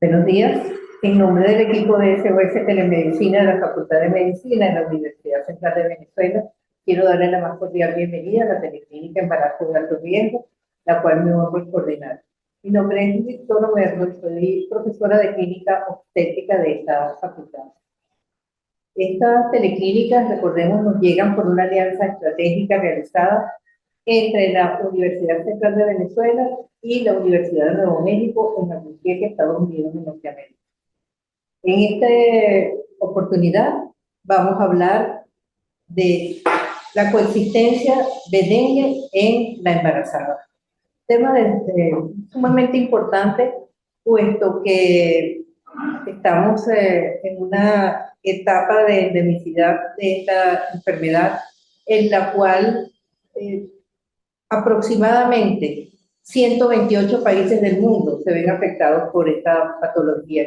Buenos días. En nombre del equipo de SOS Telemedicina de la Facultad de Medicina de la Universidad Central de Venezuela, quiero darle la más cordial bienvenida a la Teleclínica Embarazo de Alto Riesgo, la cual me honro coordinar. Mi nombre es Victoria Merlo y soy profesora de clínica obstétrica de esta facultad. Estas teleclínicas, recordemos, nos llegan por una alianza estratégica realizada entre la Universidad Central de Venezuela y la Universidad de Nuevo México en Albuquerque, Estados Unidos, en Norteamérica. En esta oportunidad vamos a hablar de la coexistencia de dengue en la embarazada. Tema sumamente importante, puesto que estamos en una etapa de endemicidad de esta enfermedad, en la cual aproximadamente 128 países del mundo se ven afectados por esta patología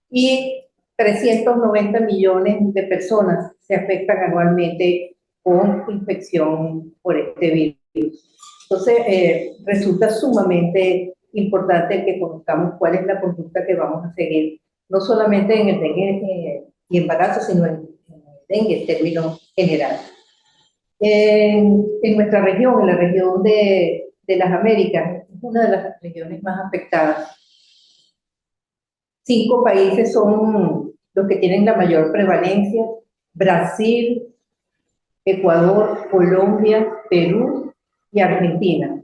y 390 millones de personas se afectan anualmente con infección por este virus. Entonces, resulta sumamente importante que conozcamos cuál es la conducta que vamos a seguir, no solamente en el dengue y embarazo, sino en el dengue en términos generales. En nuestra región, en la región de las Américas, es una de las regiones más afectadas. 5 países son los que tienen la mayor prevalencia: Brasil, Ecuador, Colombia, Perú y Argentina.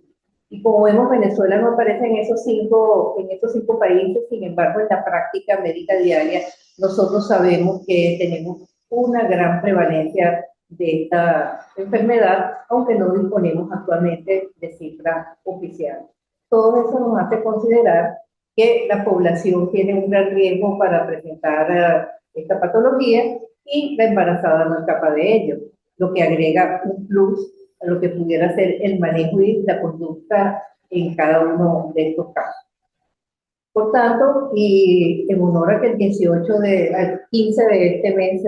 Y como vemos, Venezuela no aparece en estos cinco países. Sin embargo, en la práctica médica diaria, nosotros sabemos que tenemos una gran prevalencia de esta enfermedad, aunque no disponemos actualmente de cifras oficiales. Todo eso nos hace considerar que la población tiene un gran riesgo para presentar esta patología, y la embarazada no escapa de ello, lo que agrega un plus a lo que pudiera ser el manejo y la conducta en cada uno de estos casos. Por tanto, y en honor a que al 15 de este mes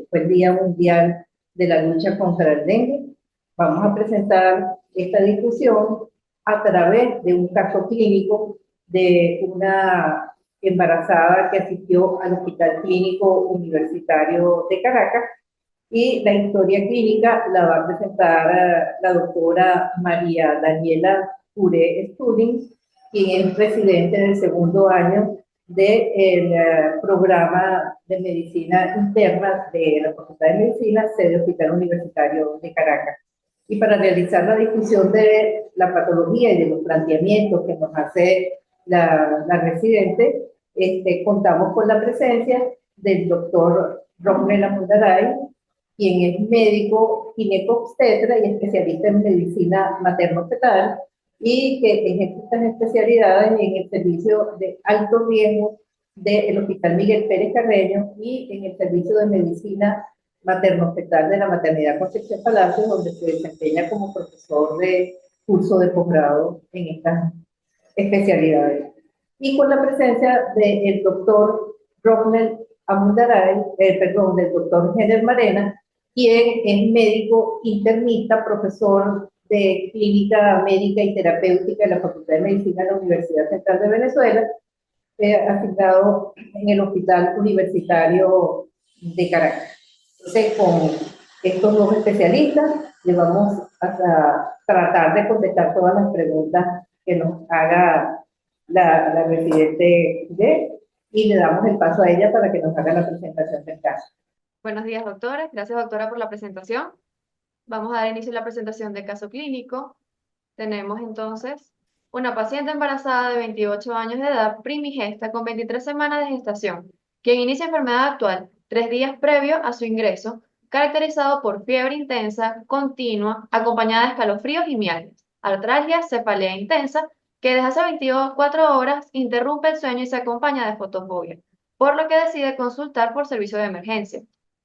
fue el Día Mundial de la Lucha contra el Dengue, vamos a presentar esta discusión a través de un caso clínico de una embarazada que asistió al Hospital Clínico Universitario de Caracas, y la historia clínica la va a presentar la doctora María Daniela Pure Studing, quien es residente del segundo año del programa de medicina interna de la Facultad de Medicina, sede Hospital Universitario de Caracas. Y para realizar la discusión de la patología y de los planteamientos que nos hace la residente, contamos con la presencia del doctor Rommel Amundaray, quien es médico ginecobstetra y especialista en medicina materno-fetal, y que ejerce estas especialidades en el servicio de alto riesgo del Hospital Miguel Pérez Carreño y en el servicio de medicina materno-fetal de la Maternidad Concepción Palacios, donde se desempeña como profesor de curso de posgrado en estas especialidades. Y con la presencia del doctor Rommel Amundaray, del doctor Heller Marena, quien es médico internista, profesor de clínica médica y terapéutica en la Facultad de Medicina de la Universidad Central de Venezuela, asignado en el Hospital Universitario de Caracas. Entonces, con estos dos especialistas, le vamos a tratar de contestar todas las preguntas que nos haga la residente y le damos el paso a ella para que nos haga la presentación del caso. Buenos días, doctores. Gracias, doctora, por la presentación. Vamos a dar inicio a la presentación del caso clínico. Tenemos entonces una paciente embarazada de 28 años de edad, primigesta, con 23 semanas de gestación, quien inicia enfermedad actual 3 días previo a su ingreso, caracterizado por fiebre intensa, continua, acompañada de escalofríos y mialgias, artralgia, cefalea intensa, que desde hace 24 horas interrumpe el sueño y se acompaña de fotofobia, por lo que decide consultar por servicio de emergencia.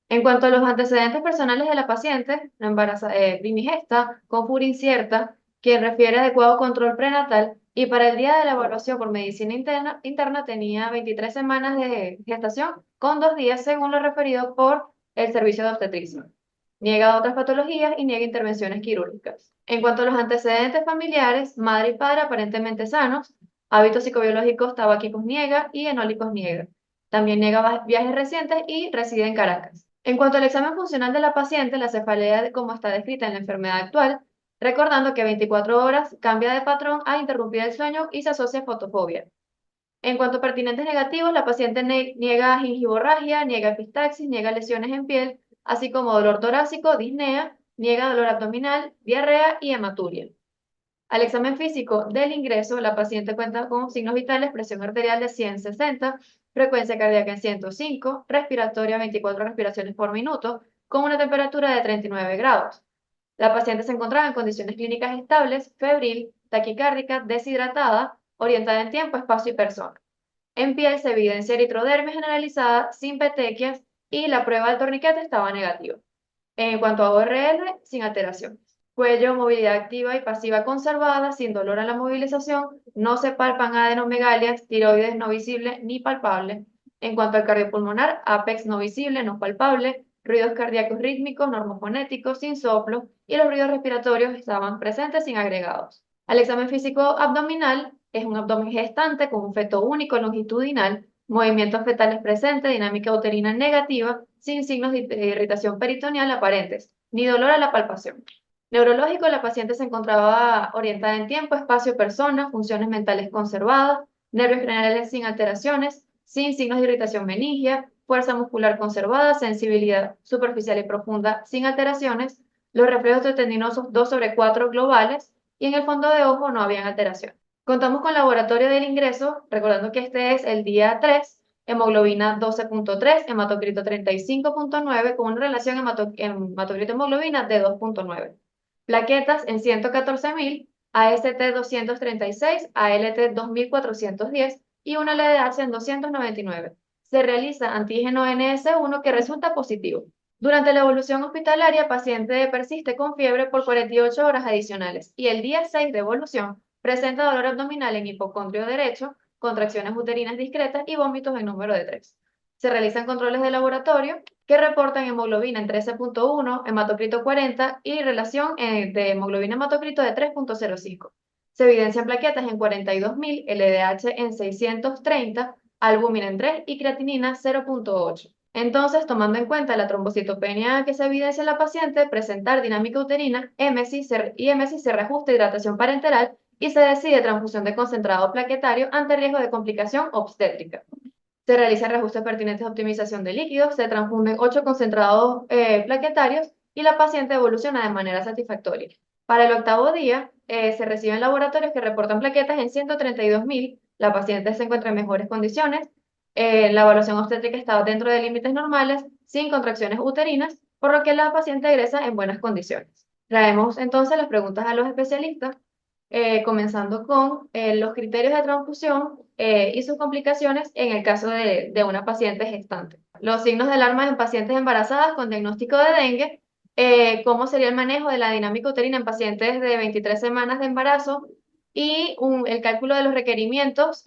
En cuanto a los antecedentes personales de la paciente, primigesta, con furia incierta, quien refiere adecuado control prenatal, y para el día de la evaluación por medicina interna tenía 23 semanas de gestación con 2 días, según lo referido por el servicio de obstetricia. Niega otras patologías y niega intervenciones quirúrgicas. En cuanto a los antecedentes familiares, madre y padre aparentemente sanos, Hábitos psicobiológicos, tabáquicos niega y enólicos niega. También niega viajes recientes y reside en Caracas. En cuanto al examen funcional de la paciente, la cefalea como está descrita en la enfermedad actual, recordando que 24 horas cambia de patrón a interrumpir el sueño y se asocia a fotofobia. En cuanto a pertinentes negativos, la paciente niega gingivorragia, niega epistaxis, niega lesiones en piel, así como dolor torácico, disnea, niega dolor abdominal, diarrea y hematuria. Al examen físico del ingreso, la paciente cuenta con signos vitales, presión arterial de 160, frecuencia cardíaca en 105, respiratoria 24 respiraciones por minuto, con una temperatura de 39 grados. La paciente se encontraba en condiciones clínicas estables, febril, taquicárdica, deshidratada, orientada en tiempo, espacio y persona. En piel se evidencia eritrodermia generalizada, sin petequias, y la prueba del torniquete estaba negativa. En cuanto a ORL, sin alteraciones. Cuello, movilidad activa y pasiva conservada, sin dolor a la movilización, no se palpan adenomegalias, tiroides no visible ni palpable. En cuanto al cardiopulmonar, apex no visible, no palpable, ruidos cardíacos rítmicos, normofonéticos, sin soplo, y los ruidos respiratorios estaban presentes sin agregados. Al examen físico abdominal, es un abdomen gestante con un feto único longitudinal, movimientos fetales presentes, dinámica uterina negativa, sin signos de irritación peritoneal aparentes, ni dolor a la palpación. Neurológico, la paciente se encontraba orientada en tiempo, espacio, persona, funciones mentales conservadas, nervios craneales sin alteraciones, sin signos de irritación meningia, fuerza muscular conservada, sensibilidad superficial y profunda sin alteraciones, los reflejos tendinosos 2/4 globales y en el fondo de ojo no habían alteración. Contamos con laboratorio del ingreso, recordando que este es el día 3, hemoglobina 12.3, hematocrito 35.9, con una relación hematocrito-hemoglobina de 2.9. Plaquetas en 114.000, AST 236, ALT 2410 y una LDH en 299. Se realiza antígeno NS1 que resulta positivo. Durante la evolución hospitalaria, paciente persiste con fiebre por 48 horas adicionales y el día 6 de evolución presenta dolor abdominal en hipocondrio derecho, contracciones uterinas discretas y vómitos en número de 3. Se realizan controles de laboratorio que reportan hemoglobina en 13.1, hematocrito 40 y relación de hemoglobina hematocrito de 3.05. Se evidencian plaquetas en 42.000, LDH en 630, albúmina en 3 y creatinina 0.8. Entonces, tomando en cuenta la trombocitopenia que se evidencia en la paciente, presentar dinámica uterina, émesis se reajusta hidratación parenteral y se decide transfusión de concentrado plaquetario ante riesgo de complicación obstétrica. Se realizan reajustes pertinentes de optimización de líquidos, se transfunden 8 concentrados plaquetarios y la paciente evoluciona de manera satisfactoria. Para el 8º día, se reciben laboratorios que reportan plaquetas en 132.000, la paciente se encuentra en mejores condiciones, la evaluación obstétrica está dentro de límites normales, sin contracciones uterinas, por lo que la paciente egresa en buenas condiciones. Traemos entonces las preguntas a los especialistas, comenzando con los criterios de transfusión y sus complicaciones en el caso de una paciente gestante. Los signos de alarma en pacientes embarazadas con diagnóstico de dengue, cómo sería el manejo de la dinámica uterina en pacientes de 23 semanas de embarazo y el cálculo de los requerimientos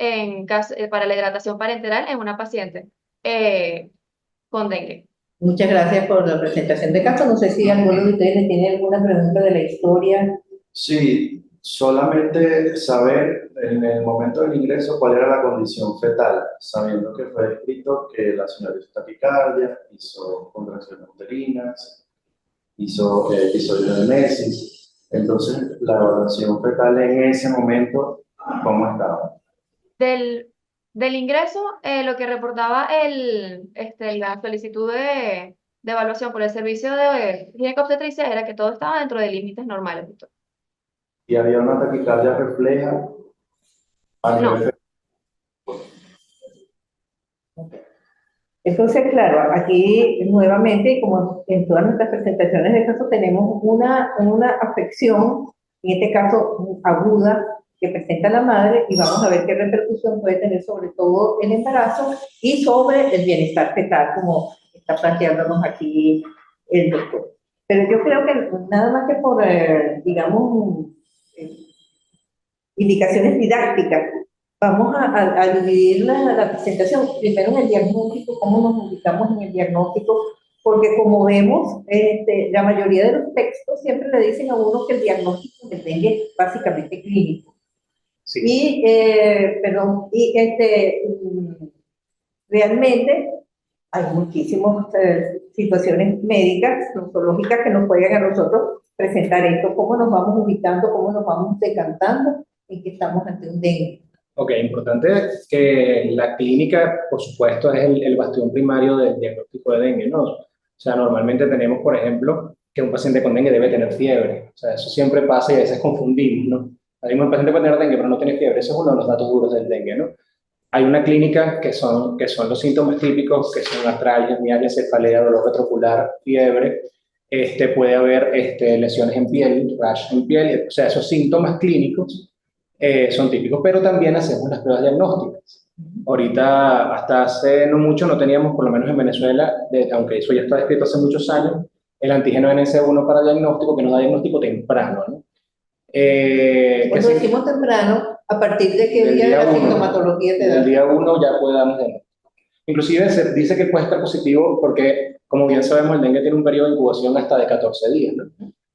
para la hidratación parenteral en una paciente con dengue. Muchas gracias por la presentación de caso. No sé si alguno de ustedes le tiene alguna pregunta de la historia. Sí, solamente saber en el momento del ingreso cuál era la condición fetal, sabiendo que fue descrito que la señora hizo taquicardia, hizo contracciones uterinas, hizo episodio de mesis. Entonces, la evaluación fetal en ese momento, ¿cómo estaba? Del ingreso, lo que reportaba la solicitud de evaluación por el servicio de ginecobstetricia era que todo estaba dentro de límites normales. ¿Y había una taquicardia refleja a No. nivel Entonces, claro, aquí nuevamente, como en todas nuestras presentaciones de caso, tenemos una afección, en este caso aguda, que presenta la madre y vamos a ver qué repercusión puede tener sobre todo el embarazo y sobre el bienestar fetal, como está planteándonos aquí el doctor. Pero yo creo que nada más que por, digamos, indicaciones didácticas, vamos a dividir la presentación, primero en el diagnóstico, cómo nos ubicamos en el diagnóstico, porque como vemos, la mayoría de los textos siempre le dicen a uno que el diagnóstico del dengue es básicamente clínico. Sí. Realmente hay muchísimas situaciones médicas, nosológicas que nos pueden a nosotros presentar esto, cómo nos vamos ubicando, cómo nos vamos decantando en que estamos ante un dengue. Ok, importante que la clínica, por supuesto, es el bastión primario del diagnóstico de dengue, ¿no? O sea, normalmente tenemos, por ejemplo, que un paciente con dengue debe tener fiebre. O sea, eso siempre pasa y a veces confundimos, ¿no? Hay un paciente puede tener dengue pero no tiene fiebre. Eso es uno de los datos duros del dengue, ¿no? Hay una clínica que son los síntomas típicos, que son artralgias, mialgia, cefalea, dolor retrocular, fiebre. Puede haber lesiones en piel, rash en piel. O sea, esos síntomas clínicos son típicos, pero también hacemos las pruebas diagnósticas. Ahorita, hasta hace no mucho, no teníamos, por lo menos en Venezuela, aunque eso ya está descrito hace muchos años, el antígeno NS1 para diagnóstico, que nos da diagnóstico temprano, ¿no? Cuando decimos temprano, ¿a partir de qué día de la sintomatología te da? El día 1 ya puede darnos diagnóstico. Inclusive se dice que puede estar positivo porque, como bien sabemos, el dengue tiene un periodo de incubación hasta de 14 días, ¿no?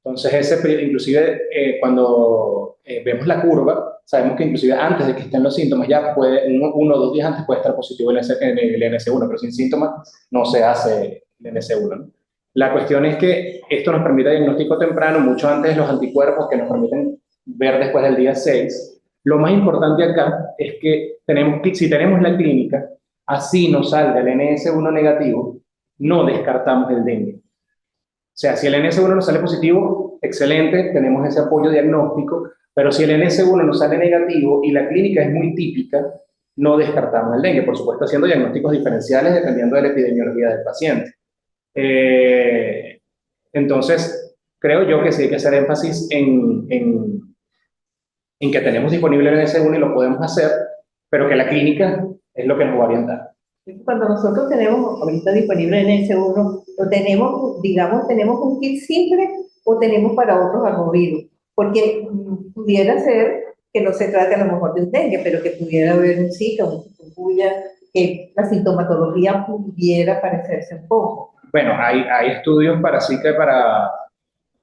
Entonces, inclusive cuando vemos la curva, sabemos que inclusive antes de que estén los síntomas, ya puede, uno o 2 días antes puede estar positivo el NS1, pero sin síntomas no se hace el NS1, ¿no? La cuestión es que esto nos permite diagnóstico temprano, mucho antes de los anticuerpos que nos permiten ver después del día 6. Lo más importante acá es que si tenemos la clínica, así nos salga el NS1 negativo, no descartamos el dengue. O sea, si el NS1 nos sale positivo, excelente, tenemos ese apoyo diagnóstico, pero si el NS1 nos sale negativo y la clínica es muy típica, no descartamos el dengue, por supuesto haciendo diagnósticos diferenciales dependiendo de la epidemiología del paciente. Entonces, creo yo que sí hay que hacer énfasis en que tenemos disponible el NS1 y lo podemos hacer, pero que la clínica es lo que nos va a orientar. Cuando nosotros tenemos ahorita disponible en ese uno, lo tenemos, digamos, tenemos un kit simple o tenemos para otros arbovirus, porque pudiera ser que no se trate a lo mejor de un dengue, pero que pudiera haber un Zika, un chikungunya, que la sintomatología pudiera parecerse un poco. Bueno, hay estudios para Zika y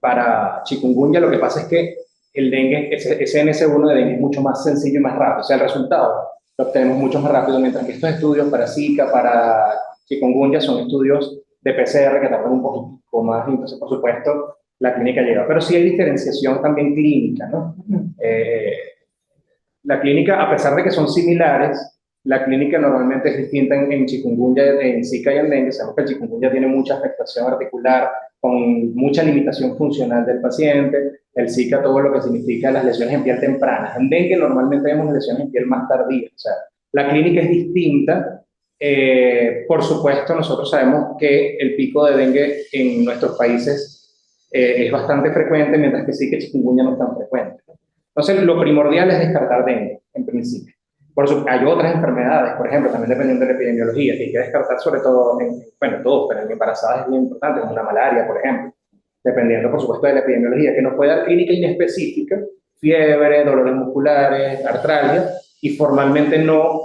para chikungunya. Lo que pasa es que el dengue, ese NS1 de dengue es mucho más sencillo y más rápido. O sea, el resultado lo obtenemos mucho más rápido, mientras que estos estudios para Zika, para chikungunya, son estudios de PCR que tardan un poquito más. Entonces, por supuesto, la clínica llega. Pero sí hay diferenciación también clínica, ¿no? La clínica, a pesar de que son similares, la clínica normalmente es distinta en chikungunya, en Zika y en dengue. Sabemos que el chikungunya tiene mucha afectación articular, con mucha limitación funcional del paciente. El Zika, todo lo que significa las lesiones en piel tempranas. En dengue normalmente vemos lesiones en piel más tardías. O sea, la clínica es distinta. Por supuesto, nosotros sabemos que el pico de dengue en nuestros países es bastante frecuente, mientras que Zika y chikungunya no es tan frecuente. Entonces, lo primordial es descartar dengue, en principio. Por eso, hay otras enfermedades, por ejemplo, también dependiendo de la epidemiología, que hay que descartar sobre todo, bueno, todos, pero en embarazadas es muy importante, como la malaria, por ejemplo, dependiendo, por supuesto, de la epidemiología, que nos puede dar clínica inespecífica, fiebre, dolores musculares, artralgia, y formalmente no, o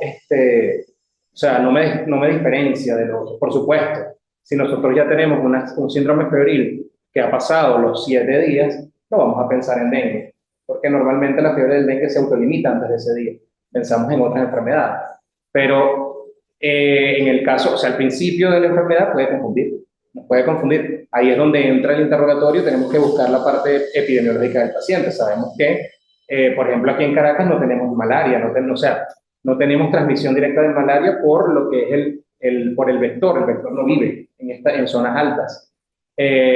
sea, no me diferencia de los, por supuesto, si nosotros ya tenemos un síndrome febril que ha pasado los 7 días, no vamos a pensar en dengue, porque normalmente la fiebre del dengue se autolimita antes de ese día. Pensamos en otras enfermedades. Pero en el caso, o sea, al principio de la enfermedad puede confundir, nos puede confundir. Ahí es donde entra el interrogatorio, tenemos que buscar la parte epidemiológica del paciente. Sabemos que, por ejemplo, aquí en Caracas no tenemos malaria, o sea, no tenemos transmisión directa de malaria por lo que es por el vector no vive en zonas altas.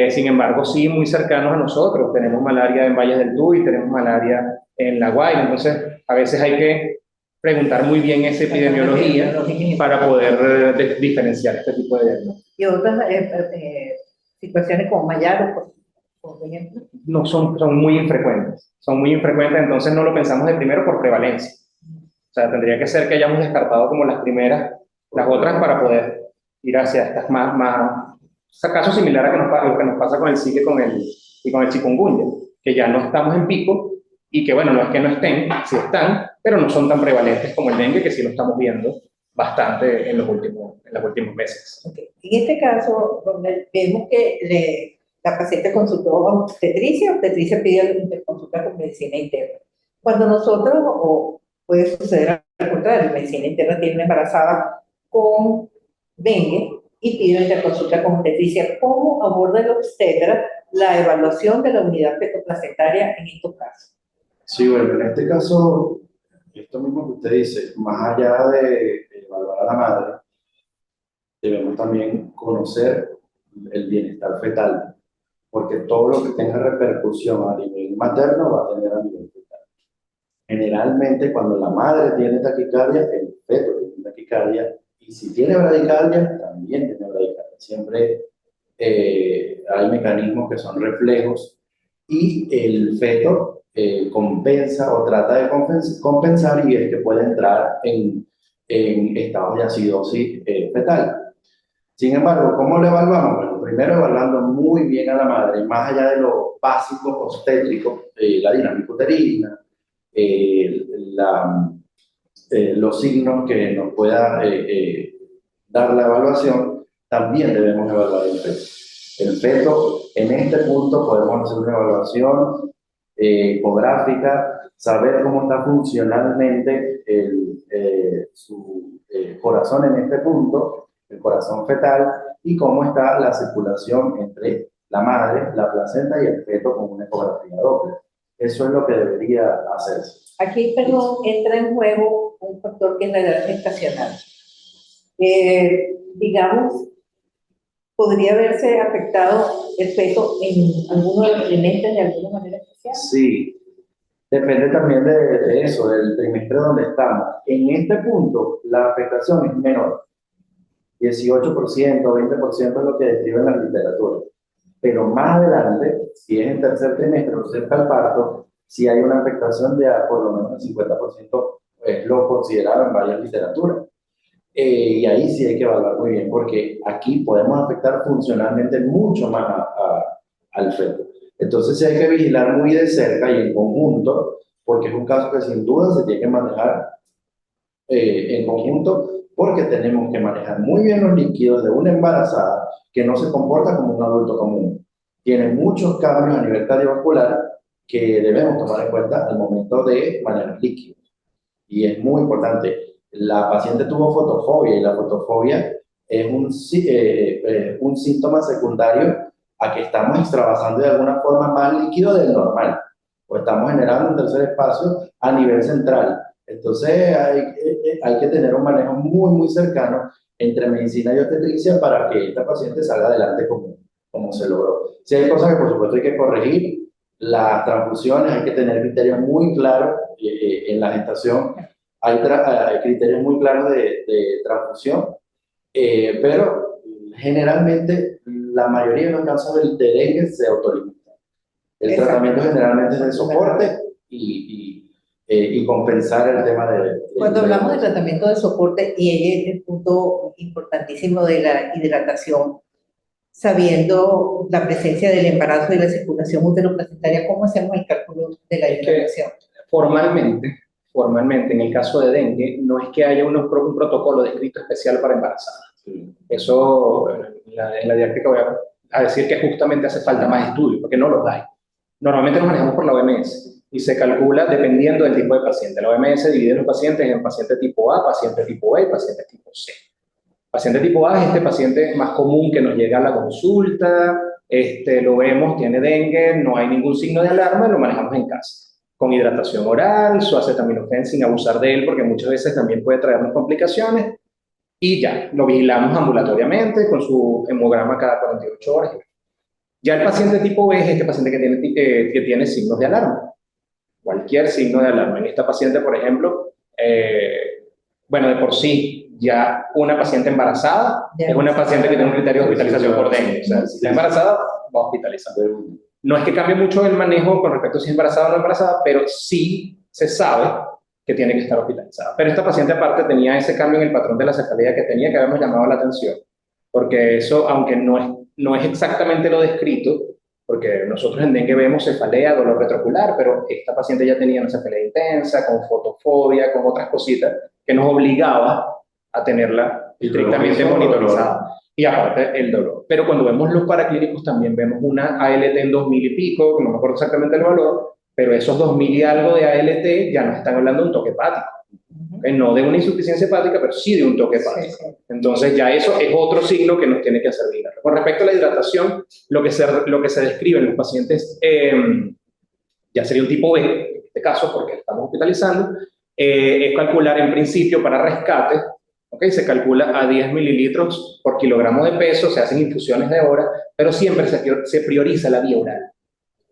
Sin embargo, sí, muy cercanos a nosotros. Tenemos malaria en Valles del Tuy, tenemos malaria en La Guaira. Entonces, a veces hay que preguntar muy bien esa epidemiología para poder diferenciar este tipo de diagnósticos. Y otras situaciones como Mayaro, por ejemplo. No son muy infrecuentes. Son muy infrecuentes, entonces no lo pensamos de primero por prevalencia. O sea, tendría que ser que hayamos descartado como las primeras, las otras para poder ir hacia estas más caso similar a lo que nos pasa con el Zika y con el chikungunya, que ya no estamos en pico y que, bueno, no es que no estén, sí están, pero no son tan prevalentes como el dengue, que sí lo estamos viendo bastante en los últimos meses. Okay. En este caso, donde vemos que la paciente consultó a obstetricia pide consulta con medicina interna. Cuando nosotros, o puede suceder al contrario. Medicina interna tiene una embarazada con dengue y pide una interconsulta con obstetricia. ¿Cómo aborda el obstetra la evaluación de la unidad fetoplacentaria en estos casos? Sí, bueno, en este caso, esto mismo que usted dice, más allá de evaluar a la madre, debemos también conocer el bienestar fetal, porque todo lo que tenga repercusión a nivel materno va a tener a nivel fetal. Generalmente, cuando la madre tiene taquicardia, el feto tiene taquicardia, y si tiene bradicardia, también tiene bradicardia. Siempre hay mecanismos que son reflejos y el feto compensa o trata de compensar y es que puede entrar en estados de acidosis fetal. Sin embargo, ¿cómo lo evaluamos? Bueno, primero evaluando muy bien a la madre, más allá de lo básico obstétrico, la dinámica uterina, la, los signos que nos pueda dar la evaluación, también debemos evaluar el feto. El feto, en este punto podemos hacer una evaluación ecográfica, saber cómo está funcionalmente su corazón en este punto, el corazón fetal, y cómo está la circulación entre la madre, la placenta y el feto con una ecografía doble. Eso es lo que debería hacerse. Aquí, perdón, entra en juego un factor que es la edad gestacional. Digamos, ¿podría verse afectado el feto en alguno de los trimestres de alguna manera especial? Sí, depende también de eso, del trimestre donde estamos. En este punto, la afectación es menor. 18%, 20% es lo que describe en la literatura. Pero más adelante, si es en tercer trimestre o cerca al parto, si hay una afectación de por lo menos el 50%, es lo considerado en varias literaturas. Y ahí sí hay que evaluar muy bien, porque aquí podemos afectar funcionalmente mucho más al feto. Entonces sí hay que vigilar muy de cerca y en conjunto, porque es un caso que sin duda se tiene que manejar en conjunto, porque tenemos que manejar muy bien los líquidos de una embarazada que no se comporta como un adulto común. Tiene muchos cambios a nivel cardiovascular que debemos tomar en cuenta al momento de manejar líquidos. Y es muy importante. La paciente tuvo fotofobia y la fotofobia es un síntoma secundario a que estamos extravasando de alguna forma más líquido del normal o estamos generando un tercer espacio a nivel central. Entonces hay que tener un manejo muy cercano entre medicina y obstetricia para que esta paciente salga adelante como se logró. Si hay cosas que por supuesto hay que corregir, las transfusiones, hay que tener criterios muy claros en la gestación. Hay criterios muy claros de transfusión, pero generalmente la mayoría de los casos de dengue se autolimita. El tratamiento generalmente es de soporte y compensar el tema de... Cuando hablamos de tratamiento de soporte, y el punto importantísimo de la hidratación, sabiendo la presencia del embarazo y la circulación uteroplacentaria, ¿cómo hacemos el cálculo de la hidratación? Formalmente, en el caso de dengue, no es que haya un protocolo descrito especial para embarazadas. Sí. Eso, en la didáctica voy a decir que justamente hace falta más estudios, porque no los hay. Normalmente nos manejamos por la OMS y se calcula dependiendo del tipo de paciente. La OMS divide los pacientes en paciente tipo A, paciente tipo B y paciente tipo C. Paciente tipo A es este paciente más común que nos llega a la consulta, lo vemos, tiene dengue, no hay ningún signo de alarma, lo manejamos en casa. Con hidratación oral, su acetaminofén sin abusar de él, porque muchas veces también puede traernos complicaciones, y ya, lo vigilamos ambulatoriamente con su hemograma cada 48 horas. Ya el paciente tipo B es este paciente que tiene signos de alarma, cualquier signo de alarma. En esta paciente, por ejemplo, bueno, de por sí, ya una paciente embarazada es una paciente que tiene un criterio de hospitalización por dengue. O sea, si está embarazada, va a hospitalizar. No es que cambie mucho el manejo con respecto a si es embarazada o no embarazada, pero sí se sabe que tiene que estar hospitalizada. Pero esta paciente aparte tenía ese cambio en el patrón de la cefalea que tenía que habernos llamado la atención, porque eso, aunque no es exactamente lo descrito, porque nosotros en dengue vemos cefalea, dolor retrocular, pero esta paciente ya tenía una cefalea intensa, con fotofobia, con otras cositas, que nos obligaba a tenerla estrictamente monitorizada. Y aparte el dolor. Pero cuando vemos los paraclínicos también vemos una ALT en 2000 y pico, que no me acuerdo exactamente el valor, pero esos 2000 y algo de ALT ya nos están hablando de un toque hepático. ¿Ok? No de una insuficiencia hepática, pero sí de un toque hepático. Sí, sí. Entonces ya eso es otro signo que nos tiene que hacer mirar. Con respecto a la hidratación, lo que se describe en los pacientes ya sería un tipo B, en este caso porque estamos hospitalizando, es calcular en principio para rescate, ¿ok? Se calcula a 10 mililitros por kilogramo de peso, se hacen infusiones de hora, pero siempre se prioriza la vía oral.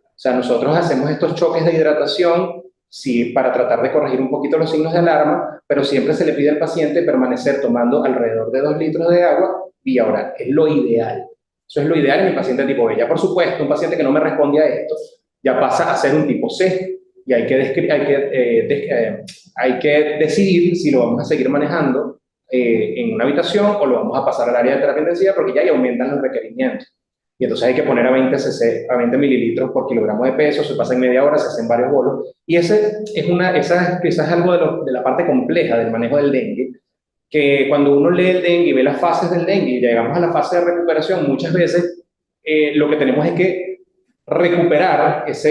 O sea, nosotros hacemos estos choques de hidratación, sí, para tratar de corregir un poquito los signos de alarma, pero siempre se le pide al paciente permanecer tomando alrededor de 2 litros de agua vía oral. Es lo ideal. Eso es lo ideal en el paciente tipo B. Ya, por supuesto, un paciente que no me responde a esto, ya pasa a ser un tipo C, y hay que decidir si lo vamos a seguir manejando en una habitación o lo vamos a pasar al área de terapia intensiva, porque ya ahí aumentan los requerimientos. Y entonces hay que poner a 20 mililitros por kilogramo de peso, se pasa en media hora, se hacen varios bolos. Y esa es algo de la parte compleja del manejo del dengue, que cuando uno lee el dengue y ve las fases del dengue y llegamos a la fase de recuperación, muchas veces lo que tenemos es que recuperar esa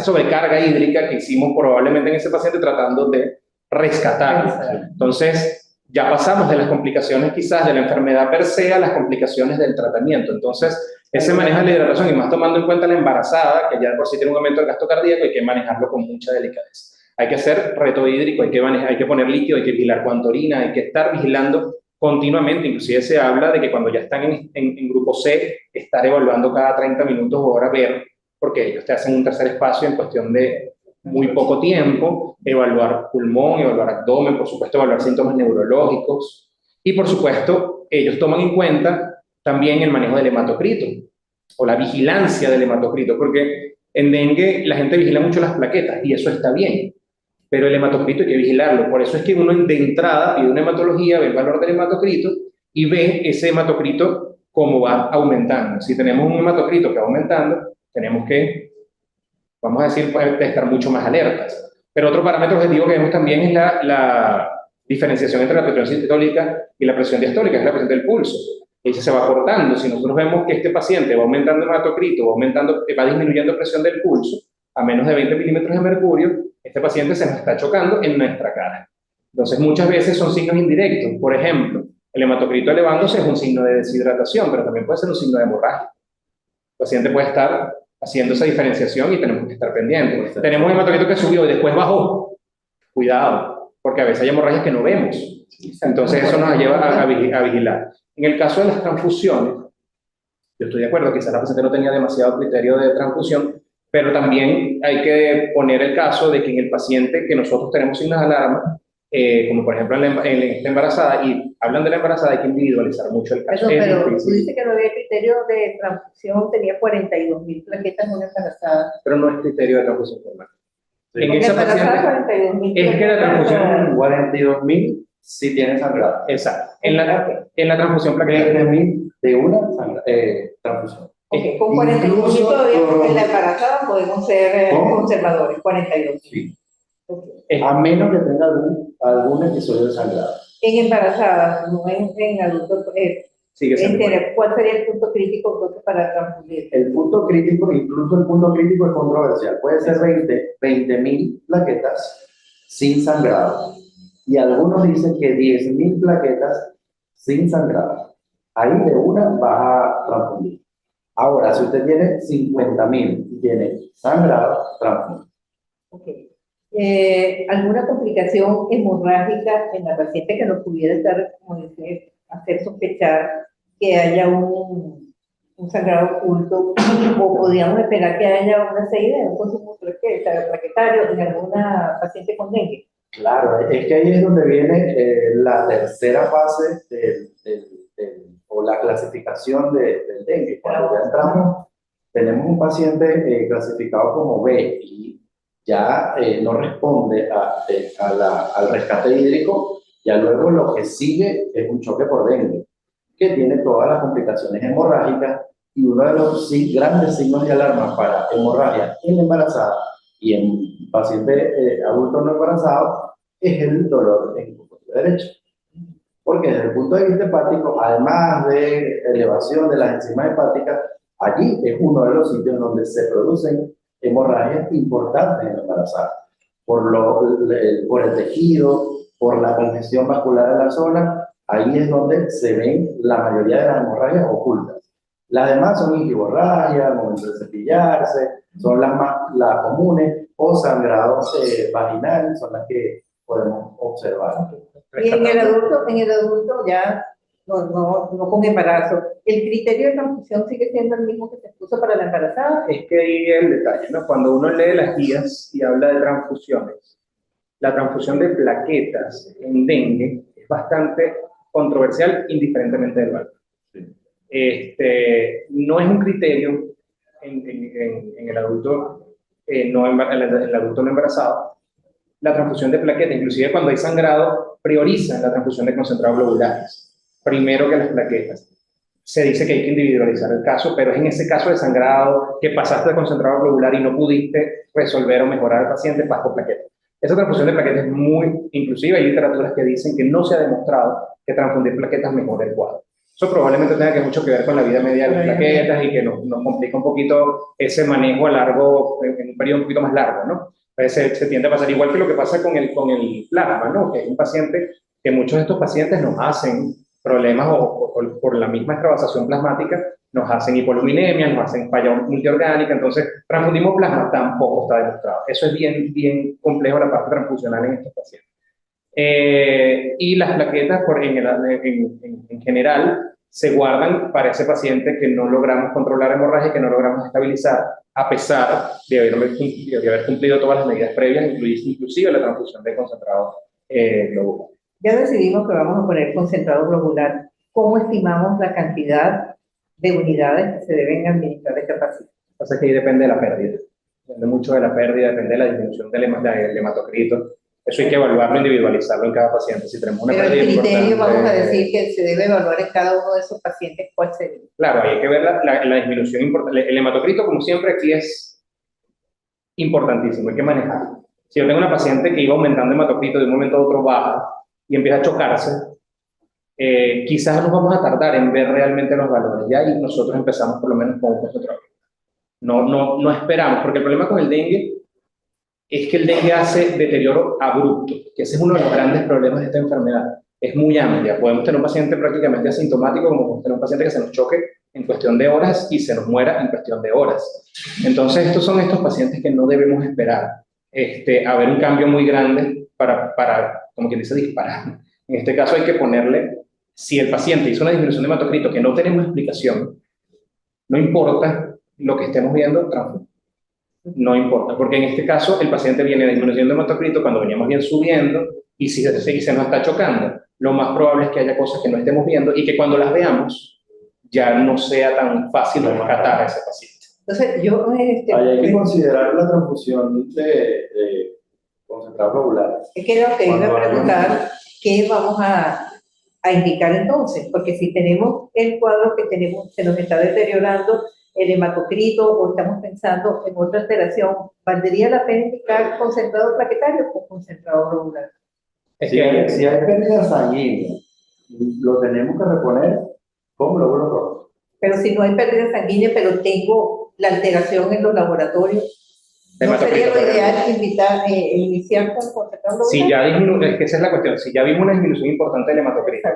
sobrecarga hídrica que hicimos probablemente en ese paciente tratando de rescatarlo. Entonces, ya pasamos de las complicaciones quizás de la enfermedad per se a las complicaciones del tratamiento. Entonces, ese manejo de la hidratación, y más tomando en cuenta la embarazada, que ya por sí tiene un aumento del gasto cardíaco, hay que manejarlo con mucha delicadeza. Hay que hacer reto hídrico, hay que poner líquido, hay que vigilar cuánta orina, hay que estar vigilando continuamente. Inclusive se habla de que cuando ya están en grupo C, estar evaluando cada 30 minutos o hora, ver, porque ellos te hacen un tercer espacio en cuestión de muy poco tiempo, evaluar pulmón, evaluar abdomen, por supuesto evaluar síntomas neurológicos, y por supuesto ellos toman en cuenta también el manejo del hematocrito o la vigilancia del hematocrito, porque en dengue la gente vigila mucho las plaquetas y eso está bien, pero el hematocrito hay que vigilarlo. Por eso es que uno de entrada pide una hematología, ve el valor del hematocrito y ve ese hematocrito cómo va aumentando. Si tenemos un hematocrito que va aumentando, tenemos que, vamos a decir, estar mucho más alertas. Pero otro parámetro objetivo que vemos también es la diferenciación entre la presión sistólica y la presión diastólica, que es la presión del pulso. Ella se va cortando. Si nosotros vemos que este paciente va aumentando hematocrito, va disminuyendo presión del pulso a menos de 20 milímetros de mercurio, este paciente se nos está chocando en nuestra cara. Entonces, muchas veces son signos indirectos. Por ejemplo, el hematocrito elevándose es un signo de deshidratación, pero también puede ser un signo de hemorragia. El paciente puede estar haciendo esa diferenciación y tenemos que estar pendientes. Tenemos un hematocrito que subió y después bajó. Cuidado, porque a veces hay hemorragias que no vemos. Entonces, eso nos lleva a vigilar. En el caso de las transfusiones, yo estoy de acuerdo, quizás la paciente no tenía demasiado criterio de transfusión, pero también hay que poner el caso de que en el paciente que nosotros tenemos signos de alarma, como por ejemplo en esta embarazada, y hablan de la embarazada, hay que individualizar mucho el caso. Pero tú dices que no había criterio de transfusión, tenía 42.000 plaquetas en una embarazada. Pero no es criterio de transfusión formal. Sí. En esa paciente, 42.000 es que la transfusión, 42.000 sí tiene sangrado. exacto, en la transfusión plaquetaria. 20.000 de una transfusión. Ok, con 42.000 Incluso todavía con- en la embarazada podemos ser ¿Cómo? conservadores, 42.000. Sí. Okay. A menos que tenga algún episodio de sangrado. En embarazadas, no en adultos, Sigue siendo ¿cuál sería el punto crítico entonces para transfundir? El punto crítico, incluso el punto crítico es controversial. Puede ser 20.000 plaquetas sin sangrado. Y algunos dicen que 10.000 plaquetas sin sangrado. Ahí de una vas a transfundir. Ahora, si usted tiene 50.000 y tiene sangrado, transfundir. Okay. ¿Alguna complicación hemorrágica en la paciente que nos pudiera estar, como dice, hacer sospechar que haya un sangrado oculto, o podríamos esperar que haya una CID, un consumo plaquetario en alguna paciente con dengue? Claro, es que ahí es donde viene la tercera fase o la clasificación del dengue. Cuando ya entramos, tenemos un paciente clasificado como B y ya no responde al rescate hídrico, ya luego lo que sigue es un choque por dengue, que tiene todas las complicaciones hemorrágicas, y uno de los grandes signos de alarma para hemorragia en la embarazada y en paciente adulto no embarazado es el dolor en el costado derecho. Porque desde el punto de vista hepático, además de elevación de las enzimas hepáticas, allí es uno de los sitios donde se producen hemorragias importantes en la embarazada, por el tejido, por la congestión vascular de la zona. Ahí es donde se ven la mayoría de las hemorragias ocultas. Las demás son ingihemorragias, al momento de cepillarse, son las comunes, o sangrados vaginal, son las que podemos observar. Y en el adulto ya no con embarazo, ¿el criterio de transfusión sigue siendo el mismo que se puso para la embarazada? Es que ahí es el detalle, ¿no? Cuando uno lee las guías y habla de transfusiones, la transfusión de plaquetas en dengue es bastante controversial indiferentemente del valor. No es un criterio en el adulto el adulto no embarazado. La transfusión de plaquetas, inclusive cuando hay sangrado, priorizan la transfusión de concentrados globulares primero que las plaquetas. Se dice que hay que individualizar el caso, pero es en ese caso de sangrado que pasaste de concentrado globular y no pudiste resolver o mejorar al paciente, vas con plaquetas. Esa transfusión de plaquetas es muy, inclusive hay literaturas que dicen que no se ha demostrado que transfundir plaquetas mejora el cuadro. Eso probablemente tenga mucho que ver con la vida media de las plaquetas y que nos complica un poquito ese manejo a largo, en un periodo un poquito más largo, ¿no? Entonces se tiende a pasar igual que lo que pasa con el plasma, ¿no? Que es un paciente, que muchos de estos pacientes nos hacen problemas o por la misma extravasación plasmática, nos hacen hipoluminemia, nos hacen falla multiorgánica, entonces transfundimos plasma, tampoco está demostrado. Eso es bien complejo la parte transfusional en estos pacientes. Y las plaquetas en general se guardan para ese paciente que no logramos controlar hemorragia, que no logramos estabilizar, a pesar de haber cumplido todas las medidas previas, inclusive la transfusión de concentrado globular. Ya decidimos que vamos a poner concentrado globular. ¿Cómo estimamos la cantidad de unidades que se deben administrar a este paciente? Pasa que ahí depende de la pérdida. Depende mucho de la pérdida, depende de la disminución del hematocrito. Eso hay que evaluarlo, individualizarlo en cada paciente. Si tenemos una Pero pérdida el criterio, importante, vamos a decir, que se debe evaluar en cada uno de esos pacientes, ¿cuál sería? Claro, hay que ver la disminución importante. El hematocrito, como siempre, aquí es importantísimo, hay que manejarlo. Si yo tengo una paciente que iba aumentando el hematocrito de un momento a otro baja y empieza a chocarse, quizás nos vamos a tardar en ver realmente los valores, ya, y nosotros empezamos por lo menos con un concentrado. No esperamos, porque el problema con el dengue es que el dengue hace deterioro abrupto, que ese es uno de los grandes problemas de esta enfermedad. Es muy amplia. Podemos tener un paciente prácticamente asintomático, como podemos tener un paciente que se nos choque en cuestión de horas y se nos muera en cuestión de horas. Entonces, estos son estos pacientes que no debemos esperar a ver un cambio muy grande para, como quien dice, disparar. En este caso hay que ponerle, si el paciente hizo una disminución de hematocrito que no tenemos explicación, no importa lo que estemos viendo, transfusión. No importa, porque en este caso el paciente viene disminuyendo el hematocrito cuando veníamos bien subiendo y si se nos está chocando, lo más probable es que haya cosas que no estemos viendo y que cuando las veamos ya no sea tan fácil rescatar a ese paciente. Entonces, yo... Hay que considerar la transfusión de concentrado globular. Es que lo que iba a preguntar, ¿qué vamos a indicar entonces? Porque si tenemos el cuadro que tenemos, se nos está deteriorando el hematocrito o estamos pensando en otra alteración, ¿valdría la pena indicar concentrado plaquetario o concentrado globular? Si hay pérdida sanguínea, lo tenemos que reponer con glóbulos rojos. Pero si no hay pérdida sanguínea, pero tengo la alteración en los laboratorios, ¿no sería lo ideal iniciar con concentrado globular? Si ya disminuye, es que esa es la cuestión, si ya vimos una disminución importante del hematocrito,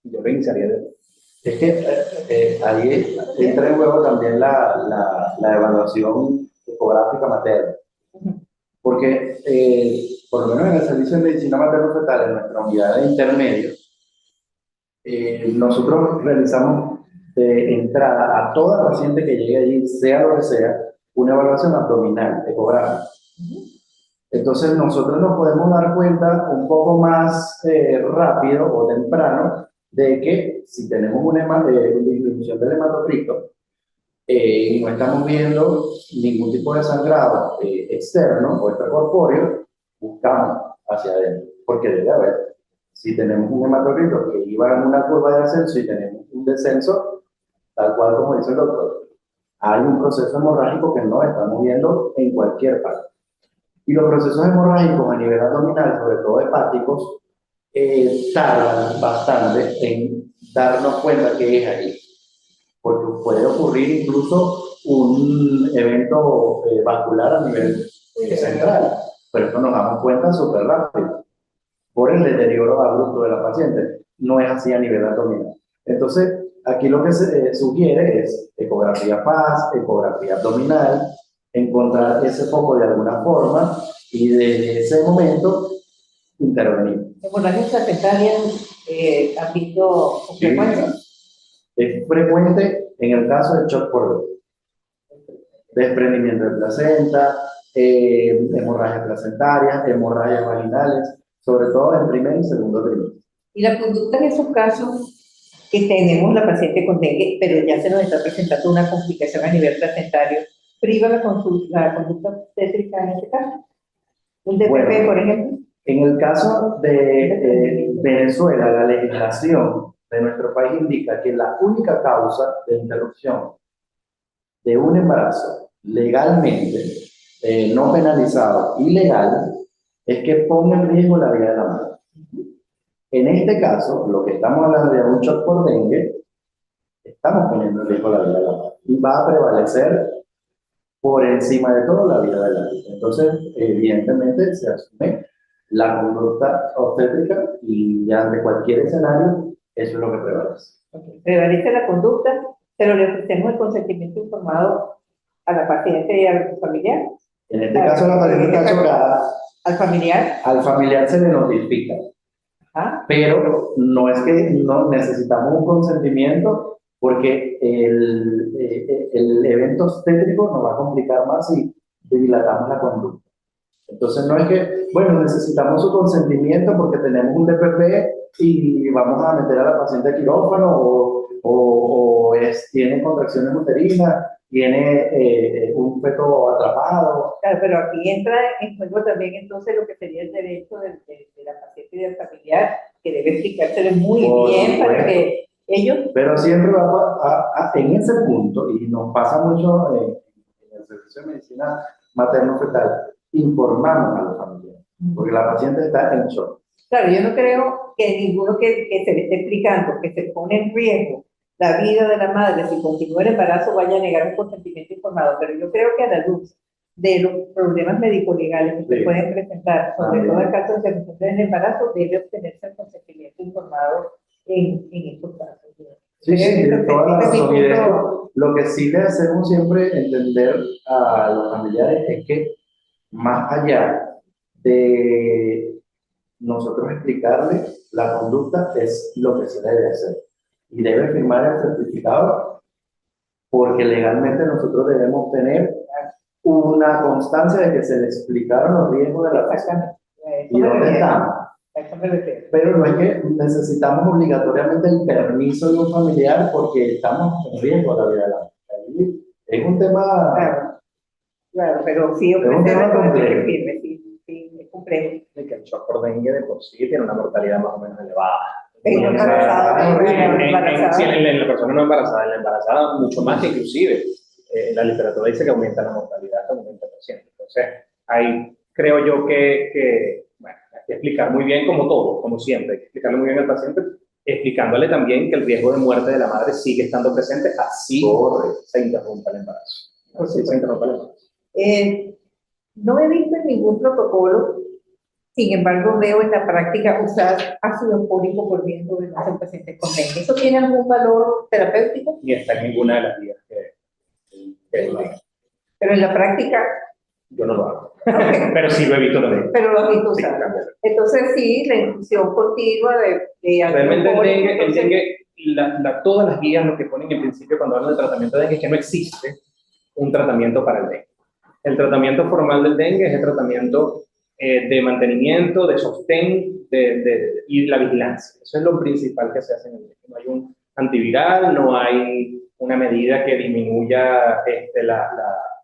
yo lo iniciaría de... Es que ahí entra en juego también la evaluación ecográfica materna. Porque, por lo menos en el servicio de medicina materno-fetal, en nuestra unidad de intermedios, nosotros realizamos de entrada a toda paciente que llegue allí, sea lo que sea, una evaluación abdominal, ecográfica. Entonces, nosotros nos podemos dar cuenta un poco más rápido o temprano de que si tenemos una disminución del hematocrito y no estamos viendo ningún tipo de sangrado externo o extracorpóreo, buscamos hacia adentro, porque debe haber. Si tenemos un hematocrito que iba en una curva de ascenso y tenemos un descenso, tal cual como dice el doctor, hay un proceso hemorrágico que no estamos viendo en cualquier parte. Y los procesos hemorrágicos a nivel abdominal, sobre todo hepáticos, tardan bastante en darnos cuenta que es ahí, porque puede ocurrir incluso un evento vascular a nivel central, pero esto nos damos cuenta súper rápido por el deterioro abrupto de la paciente. No es así a nivel abdominal. Entonces, aquí lo que se sugiere es ecografía PAS, ecografía abdominal, encontrar ese foco de alguna forma y desde ese momento intervenir. Hemorragias placentarias, ¿has visto con Sí. frecuencia? Es frecuente en el caso del shock por dentro. Desprendimiento de placenta, hemorragias placentarias, hemorragias vaginales, sobre todo en primer y segundo trimestre. Y la conducta en esos casos que tenemos la paciente con dengue, pero ya se nos está presentando una complicación a nivel placentario, priva la conducta obstétrica en este caso. Un DPP, Bueno, por ejemplo. En el caso de Venezuela, la legislación de nuestro país indica que la única causa de interrupción de un embarazo legalmente, no penalizado, ilegal, es que ponga en riesgo la vida de la madre. En este caso, lo que estamos hablando de un shock por dengue, estamos poniendo en riesgo la vida de la madre y va a prevalecer por encima de todo la vida de la vida. Entonces, evidentemente, se asume la conducta obstétrica y ya ante cualquier escenario, eso es lo que prevalece. Prevalece la conducta, pero le ofrecemos el consentimiento informado a la paciente y al familiar. En este caso, la paciente está chocada, Al familiar. al familiar se le notifica, ¿Ah? pero no es que no necesitamos un consentimiento porque el evento obstétrico nos va a complicar más si dilatamos la conducta. Entonces no es que, bueno, necesitamos su consentimiento porque tenemos un DPP y vamos a meter a la paciente a quirófano tiene contracciones uterinas, tiene un feto atrapado. Claro, pero aquí entra en juego también entonces lo que sería el derecho de la paciente y del familiar, que debe explicárselo muy Por bien para supuesto. que ellos... Pero siempre vamos en ese punto, y nos pasa mucho en el servicio de medicina materno-fetal, informamos a los familiares, porque la paciente está en shock. Claro, yo no creo que ninguno que se le esté explicando que se pone en riesgo la vida de la madre si continúa el embarazo vaya a negar un consentimiento informado, pero yo creo que a la luz de los problemas médico-legales que se Sí. pueden presentar, sobre También. todo en casos de interrupción del embarazo, debe obtenerse el consentimiento informado en estos casos. Sí, sí, Entonces, tiene toda la este es mi razón. Y de punto. hecho, lo que sí le hacemos siempre entender a los familiares es que más allá de nosotros explicarle la conducta es lo que se debe hacer. Y debe firmar el certificado porque legalmente nosotros debemos tener una constancia de que se le explicaron los riesgos de la persona y dónde estamos. Pero no es que necesitamos obligatoriamente el permiso de un familiar porque estamos en riesgo de la vida de la mujer. Es un tema... Claro, claro, pero sí Es un ofrecer tema el que complejo. firme, sí, es complejo. De que el shock por dengue de por sí tiene una mortalidad más o menos elevada. En embarazada, Sí, en la persona no embarazada, en la embarazada mucho más que inclusive. La literatura dice que aumenta la mortalidad hasta un 20%. Entonces, ahí creo yo que bueno, hay que explicar muy bien como todo, como siempre, hay que explicarle muy bien al paciente, explicándole también que el riesgo de muerte de la madre sigue estando presente, así se interrumpa el embarazo. Así se interrumpa el embarazo. No he visto en ningún protocolo, sin embargo veo en la práctica usar ácido fólico por vía endovenosa en pacientes con dengue. ¿Eso tiene algún valor terapéutico? Ni está en ninguna de las vías que Pero en la práctica, yo no lo hago. okay, Pero sí lo he visto también. pero lo has visto Sí, usar. también. Entonces sí, la infusión continua de ácido Realmente el fólico, dengue, entonces, todas las guías lo que ponen en principio cuando hablan de tratamiento de dengue es que no existe un tratamiento para el dengue. El tratamiento formal del dengue es el tratamiento de mantenimiento, de sostén y la vigilancia. Eso es lo principal que se hace en el dengue. No hay un antiviral, no hay una medida que disminuya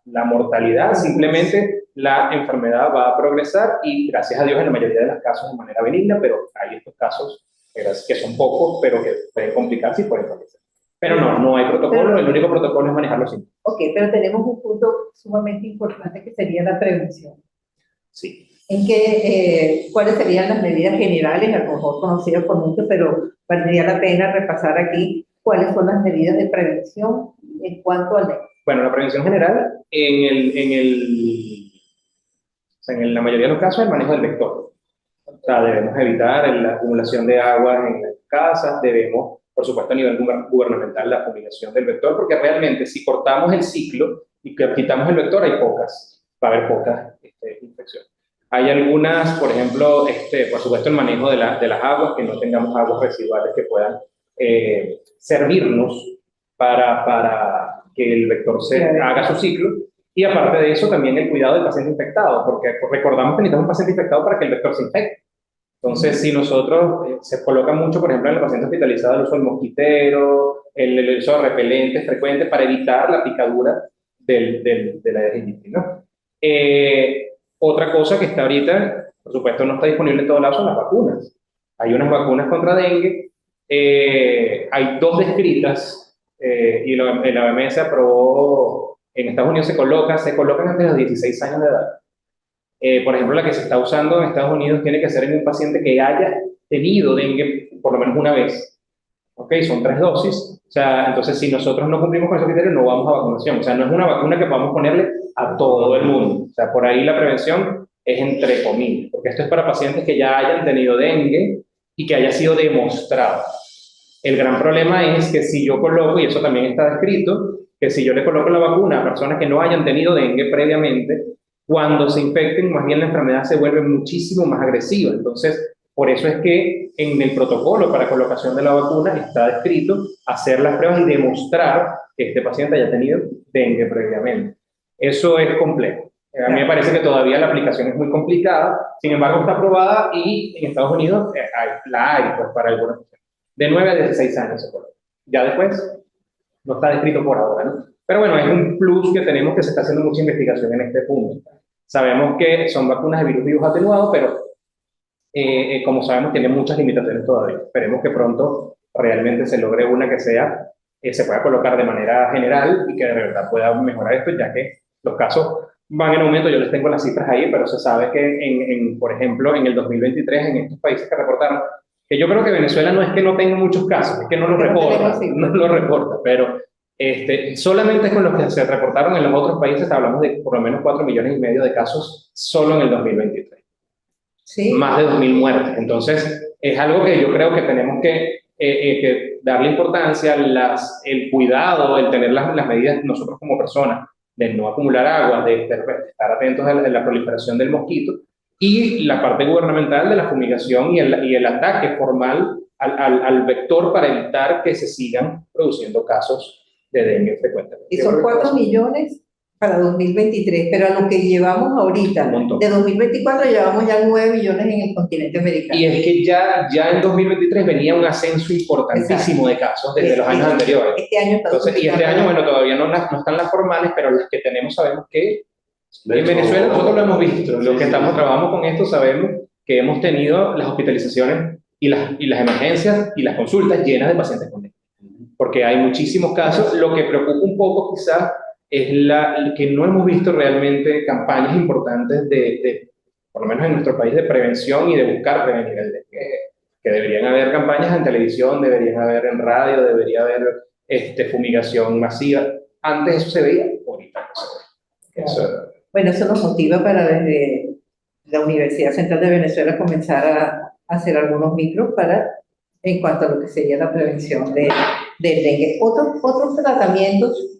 la mortalidad, simplemente la enfermedad va a progresar y gracias a Dios en la mayoría de los casos de manera benigna, pero hay estos casos que son pocos, pero que pueden complicarse y pueden fallecer. Pero no hay protocolo, el único protocolo es manejar los síntomas. ok, pero tenemos un punto sumamente importante que sería la prevención. Sí. En cuáles serían las medidas generales, a lo mejor conocidas por muchos, pero valdría la pena repasar aquí cuáles son las medidas de prevención en cuanto al dengue. Bueno, la prevención general, o sea, en la mayoría de los casos, el manejo del vector. O sea, debemos evitar la acumulación de agua en las casas, debemos, por supuesto, a nivel gubernamental, la fumigación del vector, porque realmente si cortamos el ciclo y que quitamos el vector, va a haber pocas infecciones. Hay algunas, por ejemplo, por supuesto, el manejo de las aguas, que no tengamos aguas residuales que puedan servirnos para que el vector haga su ciclo. Y aparte de eso, también el cuidado del paciente infectado, porque recordamos que necesitamos un paciente infectado para que el vector se infecte. Entonces, si nosotros, se coloca mucho, por ejemplo, en el paciente hospitalizado, el uso del mosquitero, el uso de repelentes frecuentes para evitar la picadura de la Aedes aegypti, ¿no? Otra cosa que está ahorita, por supuesto, no está disponible en todos lados, son las vacunas. Hay unas vacunas contra dengue, hay 2 descritas, y la OMS aprobó, en Estados Unidos se colocan antes de los 16 años de edad. Por ejemplo, la que se está usando en Estados Unidos tiene que ser en un paciente que haya tenido dengue por lo menos una vez. ¿Ok? Son 3 dosis. O sea, entonces si nosotros no cumplimos con esos criterios, no vamos a vacunación. O sea, no es una vacuna que podamos ponerle a todo el mundo. O sea, por ahí la prevención es entre comillas, porque esto es para pacientes que ya hayan tenido dengue y que haya sido demostrado. El gran problema es que si yo coloco, y eso también está descrito, que si yo le coloco la vacuna a personas que no hayan tenido dengue previamente, cuando se infecten, más bien la enfermedad se vuelve muchísimo más agresiva. Entonces, por eso es que en el protocolo para colocación de la vacuna está descrito hacer las pruebas y demostrar que este paciente haya tenido dengue previamente. Eso es complejo. A mí me parece que todavía la aplicación es muy complicada, sin embargo está aprobada y en Estados Unidos la hay pues, para algunas personas. De 9 a 16 años se coloca. Ya después no está descrito por ahora, ¿no? Pero bueno, es un plus que tenemos, que se está haciendo mucha investigación en este punto. Sabemos que son vacunas de virus atenuado, pero como sabemos tiene muchas limitaciones todavía. Esperemos que pronto realmente se logre una que se pueda colocar de manera general y que de verdad pueda mejorar esto, ya que los casos van en aumento. Yo les tengo las cifras ahí, pero se sabe que, por ejemplo, en el 2023, en estos países que reportaron, que yo creo que Venezuela no es que no tenga muchos casos, es que no lo reporta, pero solamente con los que se reportaron en los otros países hablamos de por lo menos 4,5 millones de casos solo en el 2023. Sí. Más de 2.000 muertes. Entonces, es algo que yo creo que tenemos que darle importancia, el cuidado, el tener las medidas nosotros como personas, de no acumular agua, de estar atentos a la proliferación del mosquito, y la parte gubernamental de la fumigación y el ataque formal al vector para evitar que se sigan produciendo casos de dengue frecuentemente. Y son 4 millones para 2023, pero a lo que llevamos ahorita, de 2024 llevamos ya 9 millones en el continente americano. Y es que ya en 2023 venía un ascenso importantísimo de casos desde los años anteriores. Este año Entonces, y este año, bueno, todavía no están las formales, pero las que tenemos sabemos que en Venezuela nosotros lo hemos visto. Los que trabajamos con esto sabemos que hemos tenido las hospitalizaciones y las emergencias y las consultas llenas de pacientes con dengue. Porque hay muchísimos casos. Lo que preocupa un poco quizás es que no hemos visto realmente campañas importantes por lo menos en nuestro país, de prevención y de buscar prevenir el dengue. Que deberían haber campañas en televisión, deberían haber en radio, debería haber fumigación masiva. Antes eso se veía, ahorita no se ve. Bueno, eso nos motiva para desde la Universidad Central de Venezuela comenzar a hacer algunos micros en cuanto a lo que sería la prevención del dengue. Otros tratamientos,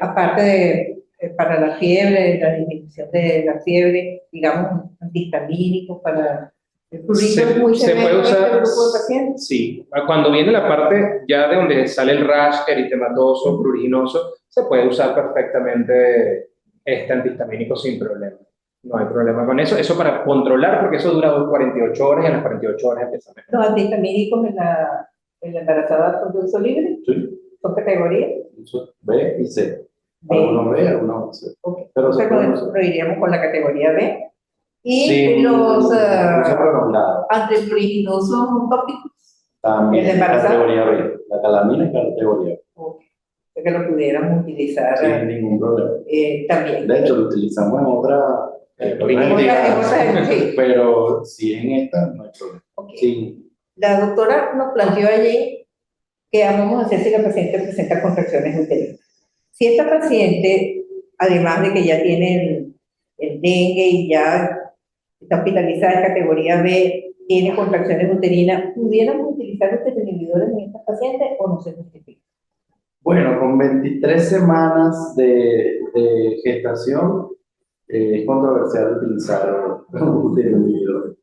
aparte para la fiebre, la disminución de la fiebre, digamos, antihistamínicos para el prurito muy se puede usar, este grupo de pacientes. Sí, cuando viene la parte ya de donde sale el rash eritematoso, pruriginoso, se puede usar perfectamente antihistamínico sin problema. No hay problema con eso. Eso para controlar, porque eso dura 48 horas y a las 48 horas empieza a mejorar. ¿Los antihistamínicos en la embarazada son de uso libre? Sí. ¿Son categorías? B y C. Algunos B, algunos C. Okay. Pero nosotros iríamos con la categoría B. Y sí, los antipruriginosos tópicos. También en categoría B. La calamina es categoría B. Okay. Que lo pudiéramos utilizar sin ningún problema. También. De hecho, lo utilizamos en otra sí. Pero si en esta no hay problema. Okay. Sí. La doctora nos planteó allí que vamos a hacer si la paciente presenta contracciones uterinas. Si esta paciente, además de que ya tiene el dengue y ya está hospitalizada en categoría B, tiene contracciones uterinas, ¿pudiéramos utilizar los inhibidores en estas pacientes o no se justifica? Bueno, con 23 semanas de gestación es controversial utilizar uteroinhibidores.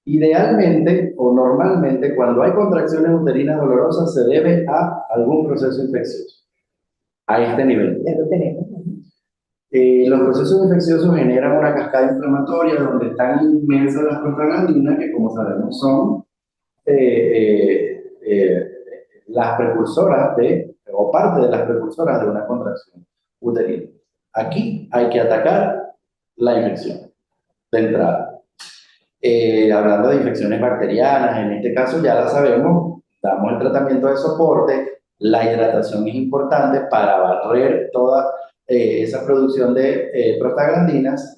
Idealmente o normalmente, cuando hay contracciones uterinas dolorosas, se debe a algún proceso infeccioso, a este nivel. Ya lo tenemos. Los procesos infecciosos generan una cascada inflamatoria donde están inmersas las prostaglandinas, que como sabemos son las precursoras o parte de las precursoras de una contracción uterina. Aquí hay que atacar la infección de entrada. Hablando de infecciones bacterianas, en este caso ya la sabemos, damos el tratamiento de soporte, la hidratación es importante para barrer toda esa producción de prostaglandinas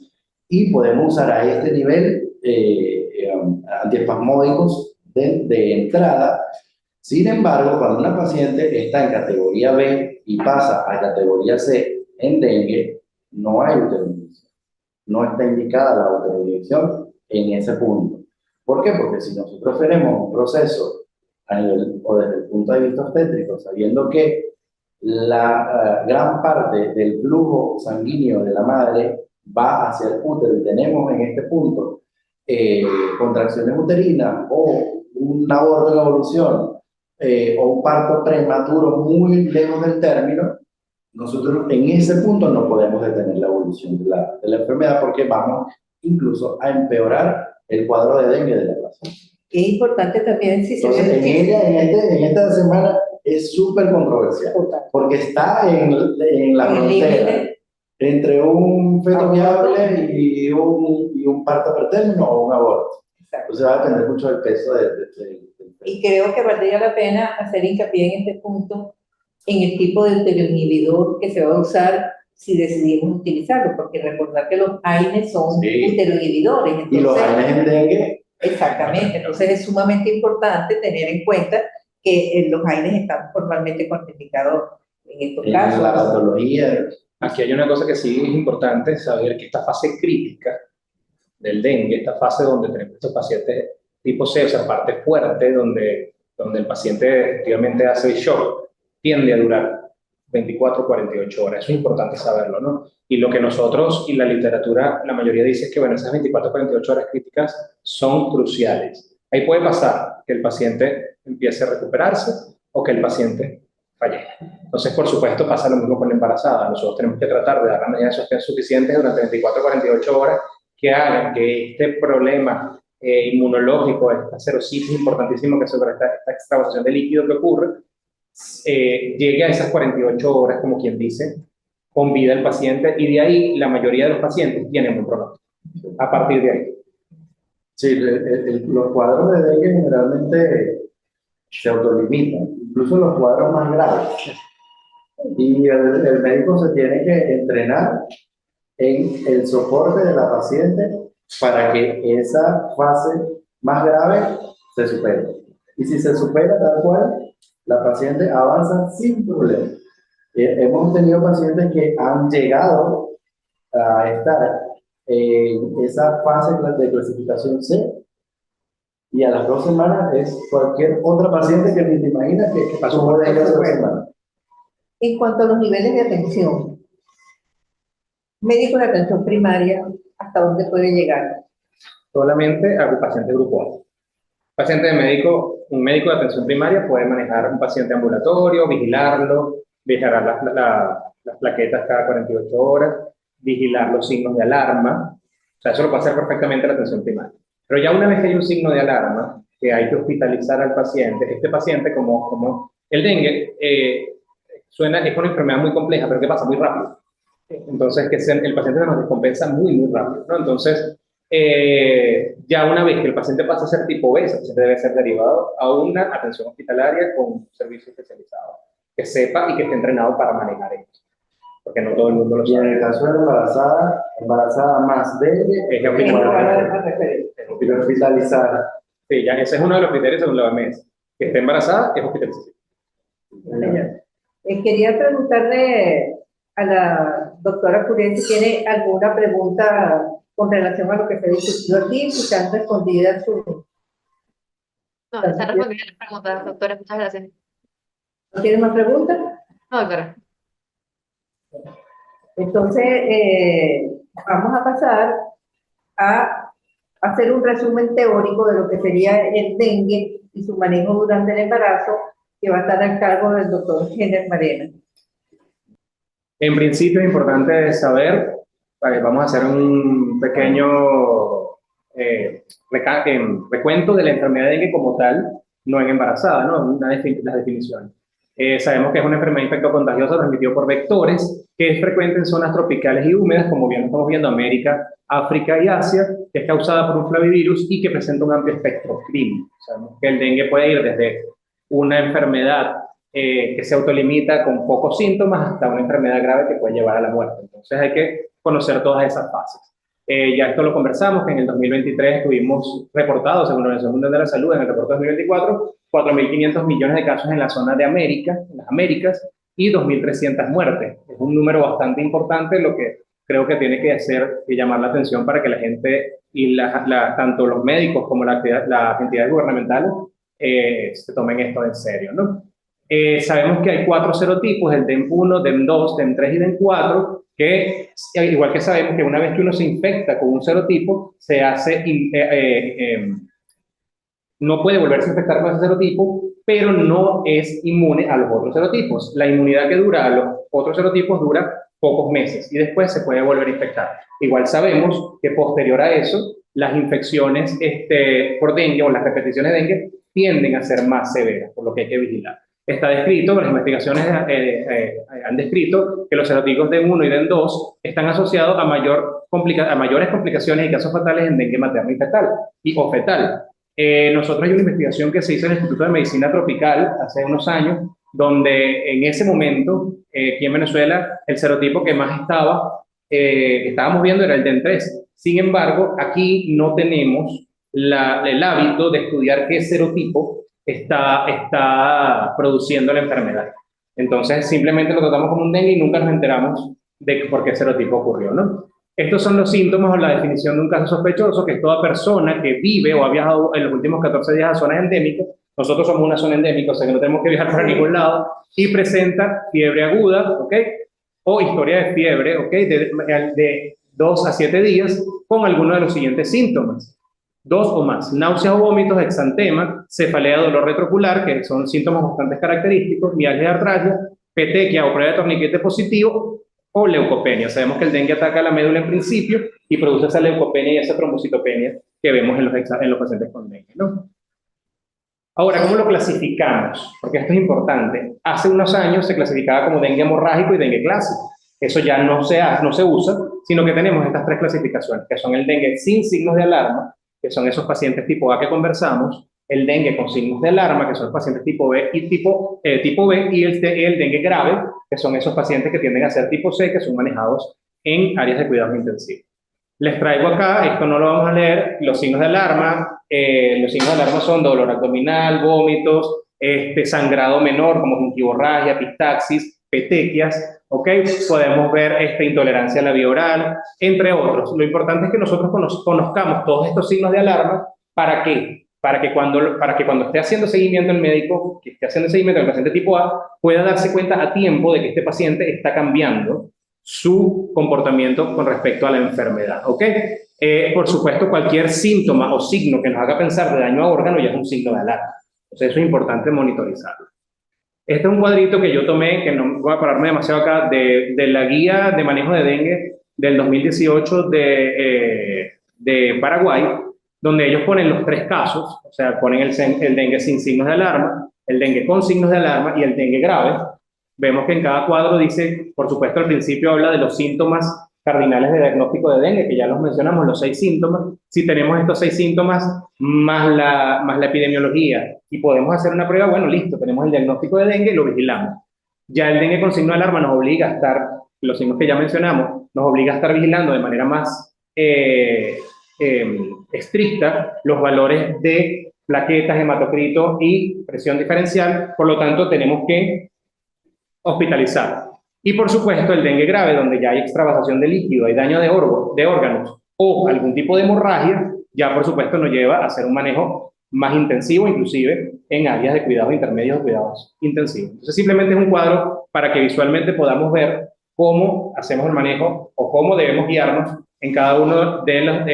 y podemos usar a este nivel antiespasmódicos de entrada. Sin embargo, cuando una paciente está en categoría B y pasa a categoría C en dengue, no hay uteroinyección. No está indicada la uteroinyección en ese punto. ¿Por qué? Porque si nosotros tenemos un proceso a nivel, o desde el punto de vista obstétrico, sabiendo que la gran parte del flujo sanguíneo de la madre va hacia el útero y tenemos en este punto contracciones uterinas o un aborto en evolución o un parto prematuro muy lejos del término, nosotros en ese punto no podemos detener la evolución de la enfermedad porque vamos incluso a empeorar el cuadro de dengue de la paciente. Es importante también si se Entonces, en esta semana es súper controversial porque está en la frontera entre un feto viable y un parto pretérmino o un aborto. Entonces va a depender mucho del peso del y creo que valdría la pena hacer hincapié en este punto, en el tipo de uteroinhibidor que se va a usar si decidimos utilizarlo, porque recordar que los AINES son uteroinhibidores. Entonces, y los AINES en dengue. Exactamente, entonces es sumamente importante tener en cuenta que los AINES están formalmente contraindicados en estos casos. En la patología. Aquí hay una cosa que sí es importante saber, que esta fase crítica del dengue, esta fase donde tenemos estos pacientes tipo C, o sea, parte fuerte, donde el paciente efectivamente hace el shock, tiende a durar 24 48 horas. Eso es importante saberlo, ¿no? Y lo que nosotros y la literatura, la mayoría dice es que, bueno, esas 24 48 horas críticas son cruciales. Ahí puede pasar que el paciente empiece a recuperarse o que el paciente fallezca. Entonces, por supuesto, pasa lo mismo con la embarazada. Nosotros tenemos que tratar de dar las medidas de sostén suficientes durante 24 48 horas que hagan que este problema inmunológico, esta serositis importantísimo que es sobre esta extravasación de líquido que ocurre, llegue a esas 48 horas, como quien dice, con vida el paciente, y de ahí la mayoría de los pacientes tienen un pronóstico. A partir de ahí. Sí, los cuadros de dengue generalmente se autolimitan, incluso los cuadros más graves. Y el médico se tiene que entrenar en el soporte de la paciente para que esa fase más grave se supere. Y si se supera tal cual, la paciente avanza sin problema. Hemos tenido pacientes que han llegado a estar en esa fase de clasificación C y a las 2 semanas es cualquier otra paciente que ni te imaginas que pasó de ellas 2 semanas. En cuanto a los niveles de atención, médicos de atención primaria, ¿hasta dónde puede llegar? Solamente a paciente grupo A. Un médico de atención primaria puede manejar un paciente ambulatorio, vigilarlo, vigilar las plaquetas cada 48 horas, vigilar los signos de alarma. O sea, eso lo puede hacer perfectamente la atención primaria. Pero ya una vez que hay un signo de alarma, que hay que hospitalizar al paciente, este paciente, como el dengue, es una enfermedad muy compleja, pero que pasa muy rápido. Entonces, el paciente se nos descompensa muy rápido, ¿no? Entonces, ya una vez que el paciente pasa a ser tipo B, ese paciente debe ser derivado a una atención hospitalaria con un servicio especializado, que sepa y que esté entrenado para manejar esto, porque no todo el mundo lo Y en sabe. el caso de la embarazada más dengue, Es hospitalizada. Sí, ya ese es uno de los criterios según la OMS. Que esté embarazada es hospitalización. Quería preguntarle a la doctora Curiel si tiene alguna pregunta con relación a lo que se ha discutido aquí, si están respondidas sus... No, está respondida la pregunta, doctora, muchas gracias. ¿No tiene más preguntas? No, doctora. Entonces, vamos a pasar a hacer un resumen teórico de lo que sería el dengue y su manejo durante el embarazo, que va a estar a cargo del doctor Henner Marena. En principio es importante saber, vamos a hacer un pequeño recuento de la enfermedad de dengue como tal, no en embarazada, ¿no? Las definiciones. Sabemos que es una enfermedad infectocontagiosa transmitida por vectores, que es frecuente en zonas tropicales y húmedas, como bien estamos viendo, América, África y Asia, que es causada por un flavivirus y que presenta un amplio espectro clínico. Sabemos que el dengue puede ir desde una enfermedad que se autolimita con pocos síntomas hasta una enfermedad grave que puede llevar a la muerte. Entonces hay que conocer todas esas fases. Ya esto lo conversamos, que en el 2023 tuvimos reportados, según la Organización Mundial de la Salud, en el reporte 2024, 4.500 millones de casos en la zona de América, en las Américas, y 2.300 muertes. Es un número bastante importante, lo que creo que tiene que hacer y llamar la atención para que la gente, y tanto los médicos como las entidades gubernamentales, se tomen esto en serio, ¿no? Sabemos que hay 4 serotipos, el DEM1, DEM2, DEM3 y DEM4, que igual que sabemos que una vez que uno se infecta con un serotipo, se hace, no puede volverse a infectar con ese serotipo, pero no es inmune a los otros serotipos. La inmunidad que dura a los otros serotipos dura pocos meses y después se puede volver a infectar. Igual sabemos que posterior a eso, las infecciones por dengue o las repeticiones de dengue tienden a ser más severas, por lo que hay que vigilar. Está descrito, las investigaciones han descrito que los serotipos DEM1 y DEM2 están asociados a mayores complicaciones y casos fatales en dengue materno y fetal, o fetal. Nosotros hay una investigación que se hizo en el Instituto de Medicina Tropical hace unos años, donde en ese momento, aquí en Venezuela, el serotipo que más estábamos viendo era el DEM3. Sin embargo, aquí no tenemos el hábito de estudiar qué serotipo está produciendo la enfermedad. Entonces, simplemente lo tratamos como un dengue y nunca nos enteramos de por qué serotipo ocurrió, ¿no? Estos son los síntomas o la definición de un caso sospechoso, que es toda persona que vive o ha viajado en los últimos 14 días a zonas endémicas. Nosotros somos una zona endémica, o sea que no tenemos que viajar para ningún lado, y presenta fiebre aguda, ¿ok? O historia de fiebre, ¿ok? De 2 a 7 días con alguno de los siguientes síntomas. 2 o más: náuseas o vómitos, exantema, cefalea, dolor retrocular, que son síntomas bastante característicos, mialgia y artralgia, petequia o prueba de torniquete positivo, o leucopenia. Sabemos que el dengue ataca la médula en principio y produce esa leucopenia y esa trombocitopenia que vemos en los pacientes con dengue, ¿no? Ahora, ¿cómo lo clasificamos? Porque esto es importante. Hace unos años se clasificaba como dengue hemorrágico y dengue clásico. Eso ya no se usa, sino que tenemos estas 3 clasificaciones, que son el dengue sin signos de alarma, que son esos pacientes tipo A que conversamos, el dengue con signos de alarma, que son los pacientes tipo B y tipo B, y el dengue grave, que son esos pacientes que tienden a ser tipo C, que son manejados en áreas de cuidados intensivos. Les traigo acá, esto no lo vamos a leer, los signos de alarma. Los signos de alarma son dolor abdominal, vómitos, sangrado menor como conquivorragia, epistaxis, petequias, ¿ok? Podemos ver intolerancia a la vía oral, entre otros. Lo importante es que nosotros conozcamos todos estos signos de alarma. ¿Para qué? Para que cuando esté haciendo seguimiento el médico, que esté haciendo seguimiento del paciente tipo A, pueda darse cuenta a tiempo de que este paciente está cambiando su comportamiento con respecto a la enfermedad, ¿ok? Por supuesto, cualquier síntoma o signo que nos haga pensar de daño a órgano ya es un signo de alarma. Entonces, eso es importante monitorizarlo. Este es un cuadrito que yo tomé, que no voy a pararme demasiado acá, de la guía de manejo de dengue del 2018 de Paraguay, donde ellos ponen los 3 casos, o sea, ponen el dengue sin signos de alarma, el dengue con signos de alarma y el dengue grave. Vemos que en cada cuadro dice, por supuesto, al principio habla de los síntomas cardinales de diagnóstico de dengue, que ya los mencionamos, los 6 síntomas. Si tenemos estos 6 síntomas más la epidemiología y podemos hacer una prueba, bueno, listo, tenemos el diagnóstico de dengue y lo vigilamos. Ya el dengue con signo de alarma nos obliga a estar, los signos que ya mencionamos, nos obliga a estar vigilando de manera más estricta los valores de plaquetas, hematocrito y presión diferencial. Por lo tanto, tenemos que hospitalizar. Y por supuesto el dengue grave, donde ya hay extravasación de líquido, hay daño de órganos o algún tipo de hemorragia, ya por supuesto nos lleva a hacer un manejo más intensivo, inclusive en áreas de cuidados intermedios o cuidados intensivos. Entonces simplemente es un cuadro para que visualmente podamos ver cómo hacemos el manejo o cómo debemos guiarnos en cada uno de los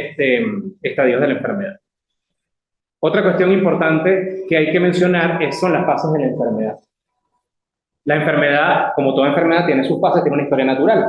estadios de la enfermedad. Otra cuestión importante que hay que mencionar son las fases de la enfermedad. La enfermedad, como toda enfermedad, tiene sus fases, tiene una historia natural.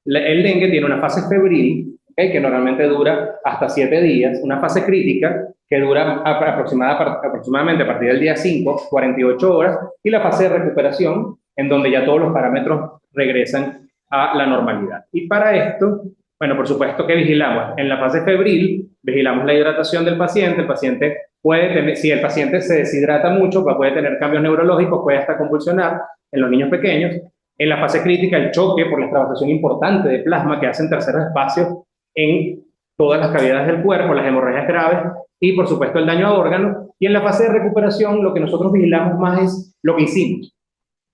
El dengue tiene una fase febril, que normalmente dura hasta 7 días, una fase crítica que dura aproximadamente a partir del día 5, 48 horas, y la fase de recuperación, en donde ya todos los parámetros regresan a la normalidad. Y para esto, bueno, por supuesto que vigilamos. En la fase febril, vigilamos la hidratación del paciente. El paciente puede tener, si el paciente se deshidrata mucho, puede tener cambios neurológicos, puede hasta convulsionar en los niños pequeños. En la fase crítica, el choque por la extravasación importante de plasma que hacen terceros espacios en todas las cavidades del cuerpo, las hemorragias graves y, por supuesto, el daño a órganos. Y en la fase de recuperación, lo que nosotros vigilamos más es lo que hicimos.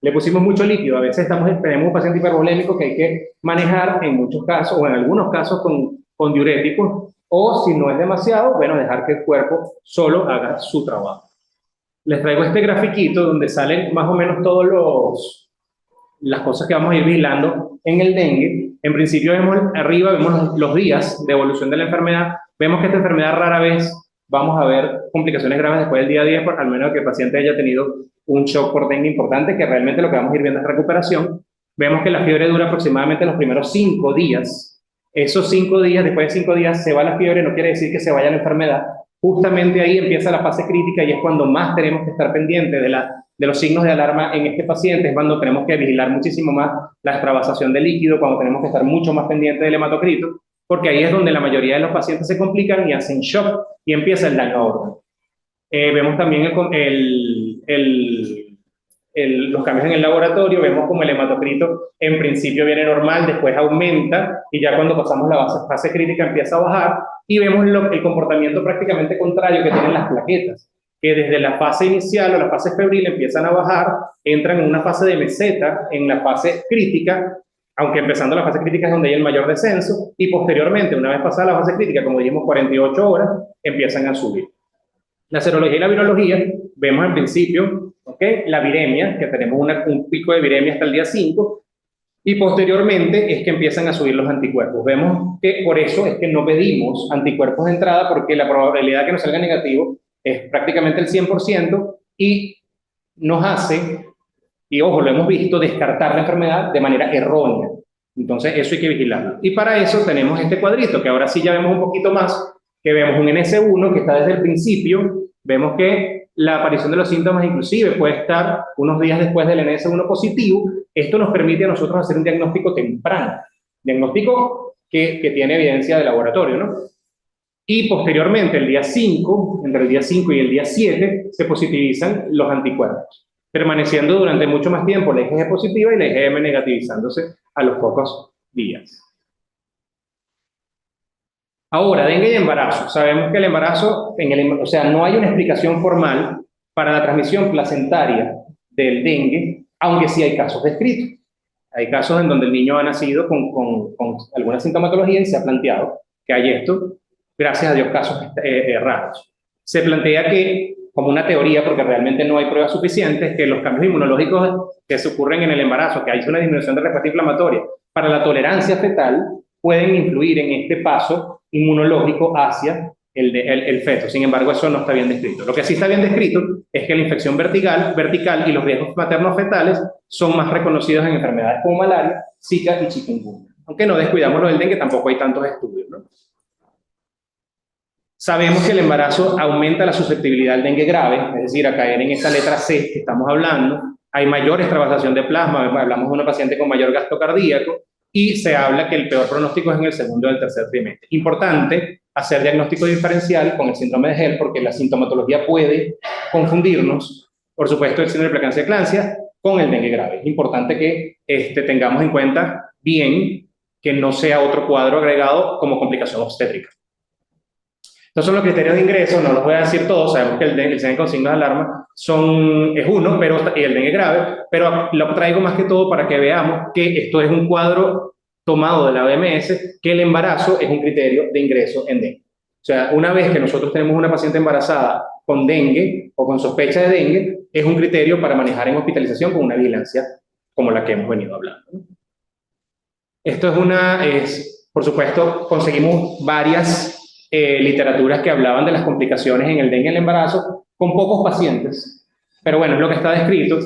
Le pusimos mucho líquido, a veces tenemos un paciente hipervolémico que hay que manejar en muchos casos, o en algunos casos con diuréticos, o si no es demasiado, bueno, dejar que el cuerpo solo haga su trabajo. Les traigo este grafiquito donde salen más o menos todos las cosas que vamos a ir vigilando en el dengue. En principio vemos arriba, vemos los días de evolución de la enfermedad. Vemos que esta enfermedad rara vez vamos a ver complicaciones graves después del día 10, al menos que el paciente haya tenido un shock por dengue importante, que realmente lo que vamos a ir viendo es recuperación. Vemos que la fiebre dura aproximadamente los primeros 5 días. Esos 5 días, después de 5 días se va la fiebre, no quiere decir que se vaya la enfermedad. Justamente ahí empieza la fase crítica y es cuando más tenemos que estar pendientes de los signos de alarma en este paciente, es cuando tenemos que vigilar muchísimo más la extravasación de líquido, cuando tenemos que estar mucho más pendientes del hematocrito, porque ahí es donde la mayoría de los pacientes se complican y hacen shock y empieza el daño a órganos. Vemos también los cambios en el laboratorio, vemos como el hematocrito en principio viene normal, después aumenta y ya cuando pasamos la fase crítica empieza a bajar y vemos el comportamiento prácticamente contrario que tienen las plaquetas, que desde la fase inicial o la fase febril empiezan a bajar, entran en una fase de meseta en la fase crítica, aunque empezando la fase crítica es donde hay el mayor descenso, y posteriormente, una vez pasada la fase crítica, como dijimos 48 horas, empiezan a subir. La serología y la virología, vemos en principio, la viremia, que tenemos un pico de viremia hasta el día 5, y posteriormente es que empiezan a subir los anticuerpos. Vemos que por eso es que no pedimos anticuerpos de entrada, porque la probabilidad de que nos salga negativo es prácticamente el 100% y nos hace, y ojo, lo hemos visto, descartar la enfermedad de manera errónea. Entonces eso hay que vigilarlo. Y para eso tenemos este cuadrito, que ahora sí ya vemos un poquito más, que vemos un NS1 que está desde el principio, vemos que la aparición de los síntomas inclusive puede estar unos días después del NS1 positivo. Esto nos permite a nosotros hacer un diagnóstico temprano, diagnóstico que tiene evidencia de laboratorio, ¿no? Y posteriormente, el día 5, entre el día 5 y el día 7, se positivizan los anticuerpos, permaneciendo durante mucho más tiempo la IgG positiva y la IgM negativizándose a los pocos días. Ahora, dengue y embarazo. Sabemos que el embarazo, o sea, no hay una explicación formal para la transmisión placentaria del dengue, aunque sí hay casos descritos. Hay casos en donde el niño ha nacido con alguna sintomatología y se ha planteado que hay esto, gracias a Dios, casos raros. Se plantea que, como una teoría, porque realmente no hay pruebas suficientes, que los cambios inmunológicos que se ocurren en el embarazo, que hay una disminución de respuesta inflamatoria para la tolerancia fetal, pueden influir en este paso inmunológico hacia el feto. Sin embargo, eso no está bien descrito. Lo que sí está bien descrito es que la infección vertical y los riesgos materno-fetales son más reconocidos en enfermedades como malaria, Zika y chikungunya. Aunque no descuidamos lo del dengue, tampoco hay tantos estudios, ¿no? Sabemos que el embarazo aumenta la susceptibilidad al dengue grave, es decir, a caer en esta letra C que estamos hablando. Hay mayor extravasación de plasma, hablamos de una paciente con mayor gasto cardíaco, y se habla que el peor pronóstico es en el segundo y el tercer trimestre. Importante hacer diagnóstico diferencial con el síndrome de Hell, porque la sintomatología puede confundirnos, por supuesto, el síndrome de preeclampsia con el dengue grave. Es importante que tengamos en cuenta bien que no sea otro cuadro agregado como complicación obstétrica. Estos son los criterios de ingreso, no los voy a decir todos, sabemos que el dengue con signos de alarma es uno, pero, y el dengue grave, pero lo traigo más que todo para que veamos que esto es un cuadro tomado de la OMS, que el embarazo es un criterio de ingreso en dengue. O sea, una vez que nosotros tenemos una paciente embarazada con dengue o con sospecha de dengue, es un criterio para manejar en hospitalización con una vigilancia como la que hemos venido hablando. Esto por supuesto, conseguimos varias literaturas que hablaban de las complicaciones en el dengue y el embarazo con pocos pacientes, pero bueno, es lo que está descrito.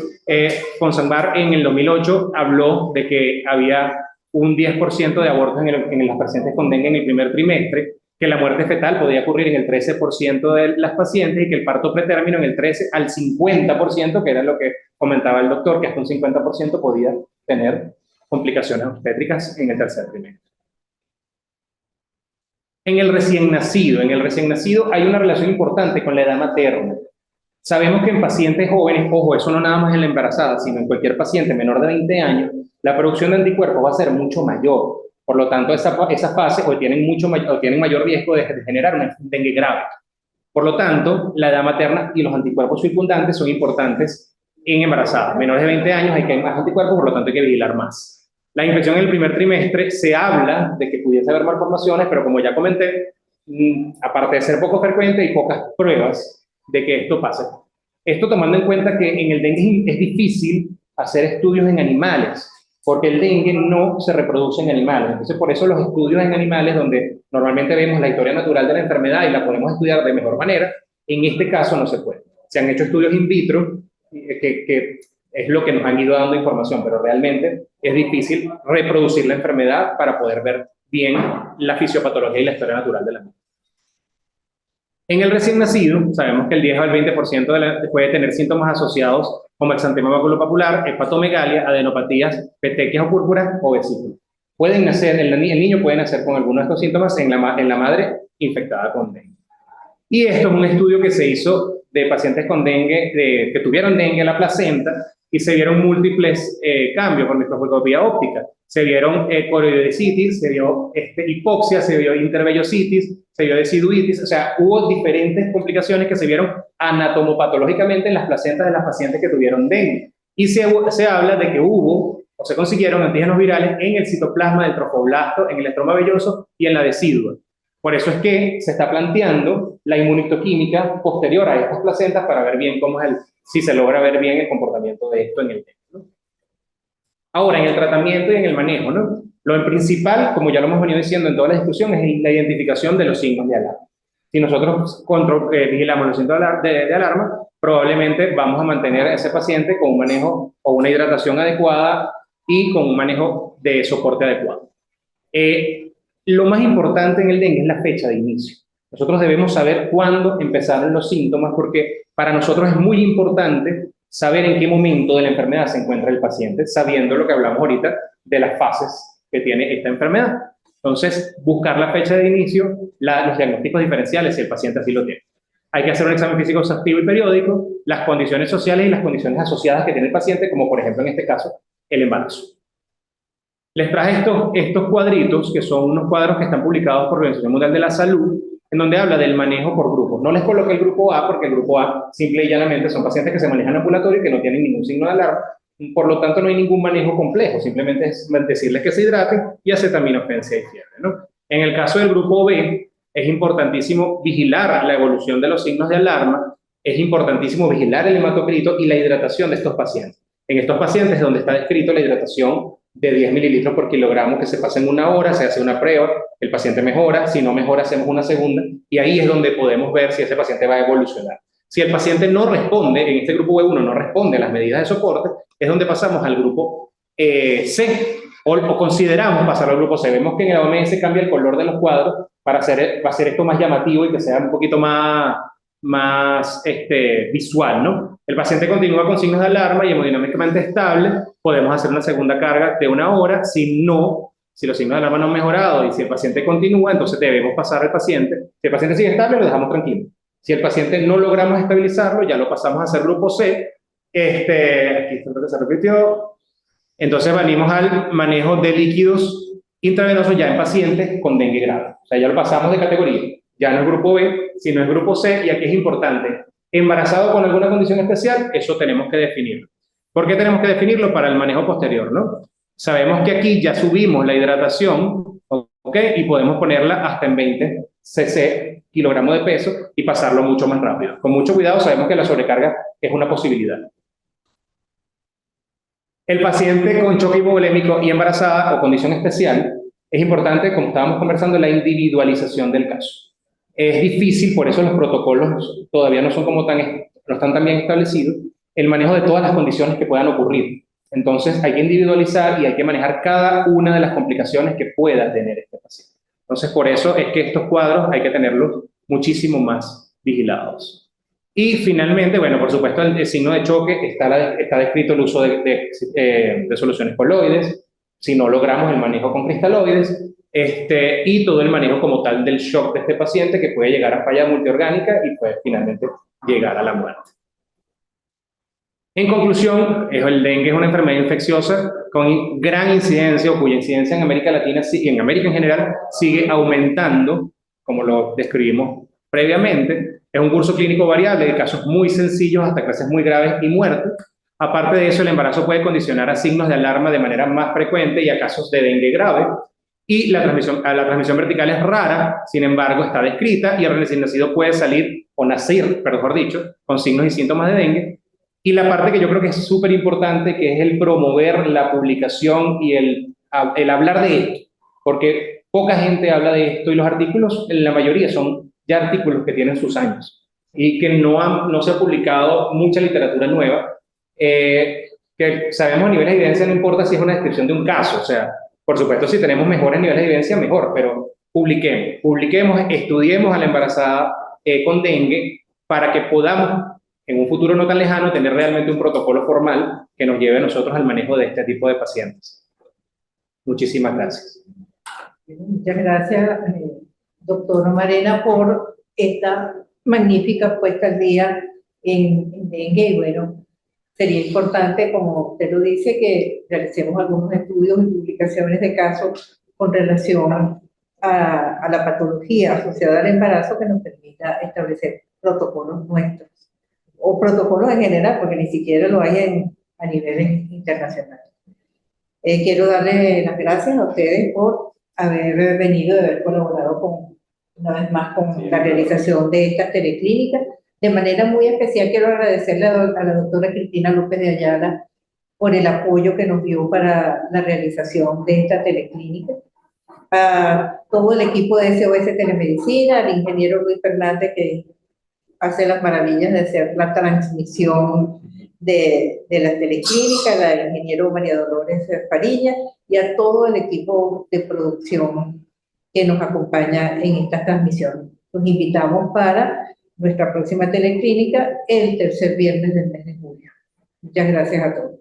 Fonsambar en el 2008 habló de que había un 10% de abortos en las pacientes con dengue en el primer trimestre, que la muerte fetal podía ocurrir en el 13% de las pacientes y que el parto pretérmino en el 13 al 50%, que era lo que comentaba el doctor, que hasta un 50% podía tener complicaciones obstétricas en el tercer trimestre. En el recién nacido hay una relación importante con la edad materna. Sabemos que en pacientes jóvenes, ojo, eso no nada más en la embarazada, sino en cualquier paciente menor de 20 años, la producción de anticuerpos va a ser mucho mayor. Por lo tanto, esa fase tienen mayor riesgo de generar una dengue grave. Por lo tanto, la edad materna y los anticuerpos circundantes son importantes en embarazadas. Menores de 20 años hay que hay más anticuerpos, por lo tanto hay que vigilar más. La infección en el primer trimestre se habla de que pudiese haber malformaciones, pero como ya comenté, aparte de ser poco frecuente, hay pocas pruebas de que esto pase. Esto tomando en cuenta que en el dengue es difícil hacer estudios en animales, porque el dengue no se reproduce en animales. Entonces, por eso los estudios en animales, donde normalmente vemos la historia natural de la enfermedad y la podemos estudiar de mejor manera, en este caso no se puede. Se han hecho estudios in vitro, que es lo que nos han ido dando información, pero realmente es difícil reproducir la enfermedad para poder ver bien la fisiopatología y la historia natural de la misma. En el recién nacido, sabemos que el 10 al 20% puede tener síntomas asociados como exantema maculopapular, hepatomegalia, adenopatías, petequias o púrpuras o vesículas. Pueden nacer, el niño puede nacer con algunos de estos síntomas en la madre infectada con dengue. Y esto es un estudio que se hizo de pacientes con dengue, que tuvieron dengue en la placenta, y se vieron múltiples cambios con microscopía óptica. Se vieron coriodicitis, se vio hipoxia, se vio intervellositis, se vio deciduitis, o sea, hubo diferentes complicaciones que se vieron anatomopatológicamente en las placentas de las pacientes que tuvieron dengue. Y se habla de que hubo, o se consiguieron antígenos virales en el citoplasma del trofoblasto, en el estroma velloso y en la decidua. Por eso es que se está planteando la inmunistoquímica posterior a estas placentas para ver bien cómo es si se logra ver bien el comportamiento de esto en el dengue, ¿no? Ahora, en el tratamiento y en el manejo, ¿no? Lo principal, como ya lo hemos venido diciendo en toda la discusión, es la identificación de los signos de alarma. Si nosotros vigilamos los signos de alarma, probablemente vamos a mantener a ese paciente con un manejo o una hidratación adecuada y con un manejo de soporte adecuado. Lo más importante en el dengue es la fecha de inicio. Nosotros debemos saber cuándo empezaron los síntomas, porque para nosotros es muy importante saber en qué momento de la enfermedad se encuentra el paciente, sabiendo lo que hablamos ahorita de las fases que tiene esta enfermedad. Entonces, buscar la fecha de inicio, los diagnósticos diferenciales, si el paciente así lo tiene. Hay que hacer un examen físico exhaustivo y periódico, las condiciones sociales y las condiciones asociadas que tiene el paciente, como por ejemplo en este caso, el embarazo. Les traje estos cuadritos, que son unos cuadros que están publicados por la Organización Mundial de la Salud, en donde habla del manejo por grupos. No les coloqué el grupo A, porque el grupo A, simple y llanamente, son pacientes que se manejan ambulatorio y que no tienen ningún signo de alarma. Por lo tanto, no hay ningún manejo complejo, simplemente es decirles que se hidraten y acetaminofén y fiebre, ¿no? En el caso del grupo B, es importantísimo vigilar la evolución de los signos de alarma, es importantísimo vigilar el hematocrito y la hidratación de estos pacientes. En estos pacientes es donde está descrito la hidratación de 10 mililitros por kilogramo, que se pasa en una hora, se hace una prueba, el paciente mejora, si no mejora hacemos una segunda, y ahí es donde podemos ver si ese paciente va a evolucionar. Si el paciente no responde, en este grupo B1 no responde a las medidas de soporte, es donde pasamos al grupo C, o consideramos pasar al grupo C. Vemos que en el OMS cambia el color de los cuadros para hacer esto más llamativo y que sea un poquito más visual, ¿no? El paciente continúa con signos de alarma y hemodinámicamente estable, podemos hacer una segunda carga de una hora. Si los signos de alarma no han mejorado y si el paciente continúa, entonces debemos pasar al paciente. Si el paciente sigue estable, lo dejamos tranquilo. Si el paciente no logramos estabilizarlo, ya lo pasamos a hacer grupo C. Aquí está lo que se repitió. Entonces venimos al manejo de líquidos intravenosos ya en pacientes con dengue grave. O sea, ya lo pasamos de categoría. Ya no es grupo B, sino es grupo C, y aquí es importante. Embarazado con alguna condición especial, eso tenemos que definirlo. ¿Por qué tenemos que definirlo? Para el manejo posterior, ¿no? Sabemos que aquí ya subimos la hidratación, ¿ok? Y podemos ponerla hasta en 20 cc, kilogramos de peso, y pasarlo mucho más rápido. Con mucho cuidado, sabemos que la sobrecarga es una posibilidad. El paciente con choque hipovolémico y embarazada o condición especial, es importante, como estábamos conversando, la individualización del caso. Es difícil, por eso los protocolos todavía no son como no están tan bien establecidos, el manejo de todas las condiciones que puedan ocurrir. Entonces hay que individualizar y hay que manejar cada una de las complicaciones que pueda tener este paciente. Entonces por eso es que estos cuadros hay que tenerlos muchísimo más vigilados. Y finalmente, bueno, por supuesto, el signo de choque está descrito el uso de soluciones coloides, si no logramos el manejo con cristaloides, y todo el manejo como tal del shock de este paciente, que puede llegar a falla multiorgánica y puede finalmente llegar a la muerte. En conclusión, el dengue es una enfermedad infecciosa con gran incidencia, o cuya incidencia en América Latina y en América en general sigue aumentando, como lo describimos previamente. Es un curso clínico variable de casos muy sencillos hasta casos muy graves y muertes. Aparte de eso, el embarazo puede condicionar a signos de alarma de manera más frecuente y a casos de dengue grave. Y la transmisión vertical es rara, sin embargo, está descrita, y el recién nacido puede salir, o nacer, mejor dicho, con signos y síntomas de dengue. Y la parte que yo creo que es súper importante, que es el promover la publicación y el hablar de esto, porque poca gente habla de esto, y los artículos, en la mayoría, son ya artículos que tienen sus años y que no se ha publicado mucha literatura nueva, que sabemos a niveles de evidencia, no importa si es una descripción de un caso, o sea, por supuesto, si tenemos mejores niveles de evidencia, mejor, pero publiquemos, estudiemos a la embarazada con dengue, para que podamos, en un futuro no tan lejano, tener realmente un protocolo formal que nos lleve a nosotros al manejo de este tipo de pacientes. Muchísimas gracias. Muchas gracias, doctor Marena, por esta magnífica puesta al día en dengue. Y bueno, sería importante, como usted lo dice, que realicemos algunos estudios y publicaciones de casos con relación a la patología asociada al embarazo, que nos permita establecer protocolos nuestros, o protocolos en general, porque ni siquiera lo hay a nivel internacional. Quiero darle las gracias a ustedes por haber venido y haber colaborado una vez más con la realización de estas teleclínicas. De manera muy especial quiero agradecerle a la doctora Cristina López de Ayala por el apoyo que nos dio para la realización de esta teleclínica, a todo el equipo de SOS Telemedicina, al ingeniero Luis Fernández, que hace las maravillas de hacer la transmisión de las teleclínicas, al ingeniero María Dolores Farilla, y a todo el equipo de producción que nos acompaña en esta transmisión. Los invitamos para nuestra próxima teleclínica el tercer viernes del mes de julio. Muchas gracias a todos.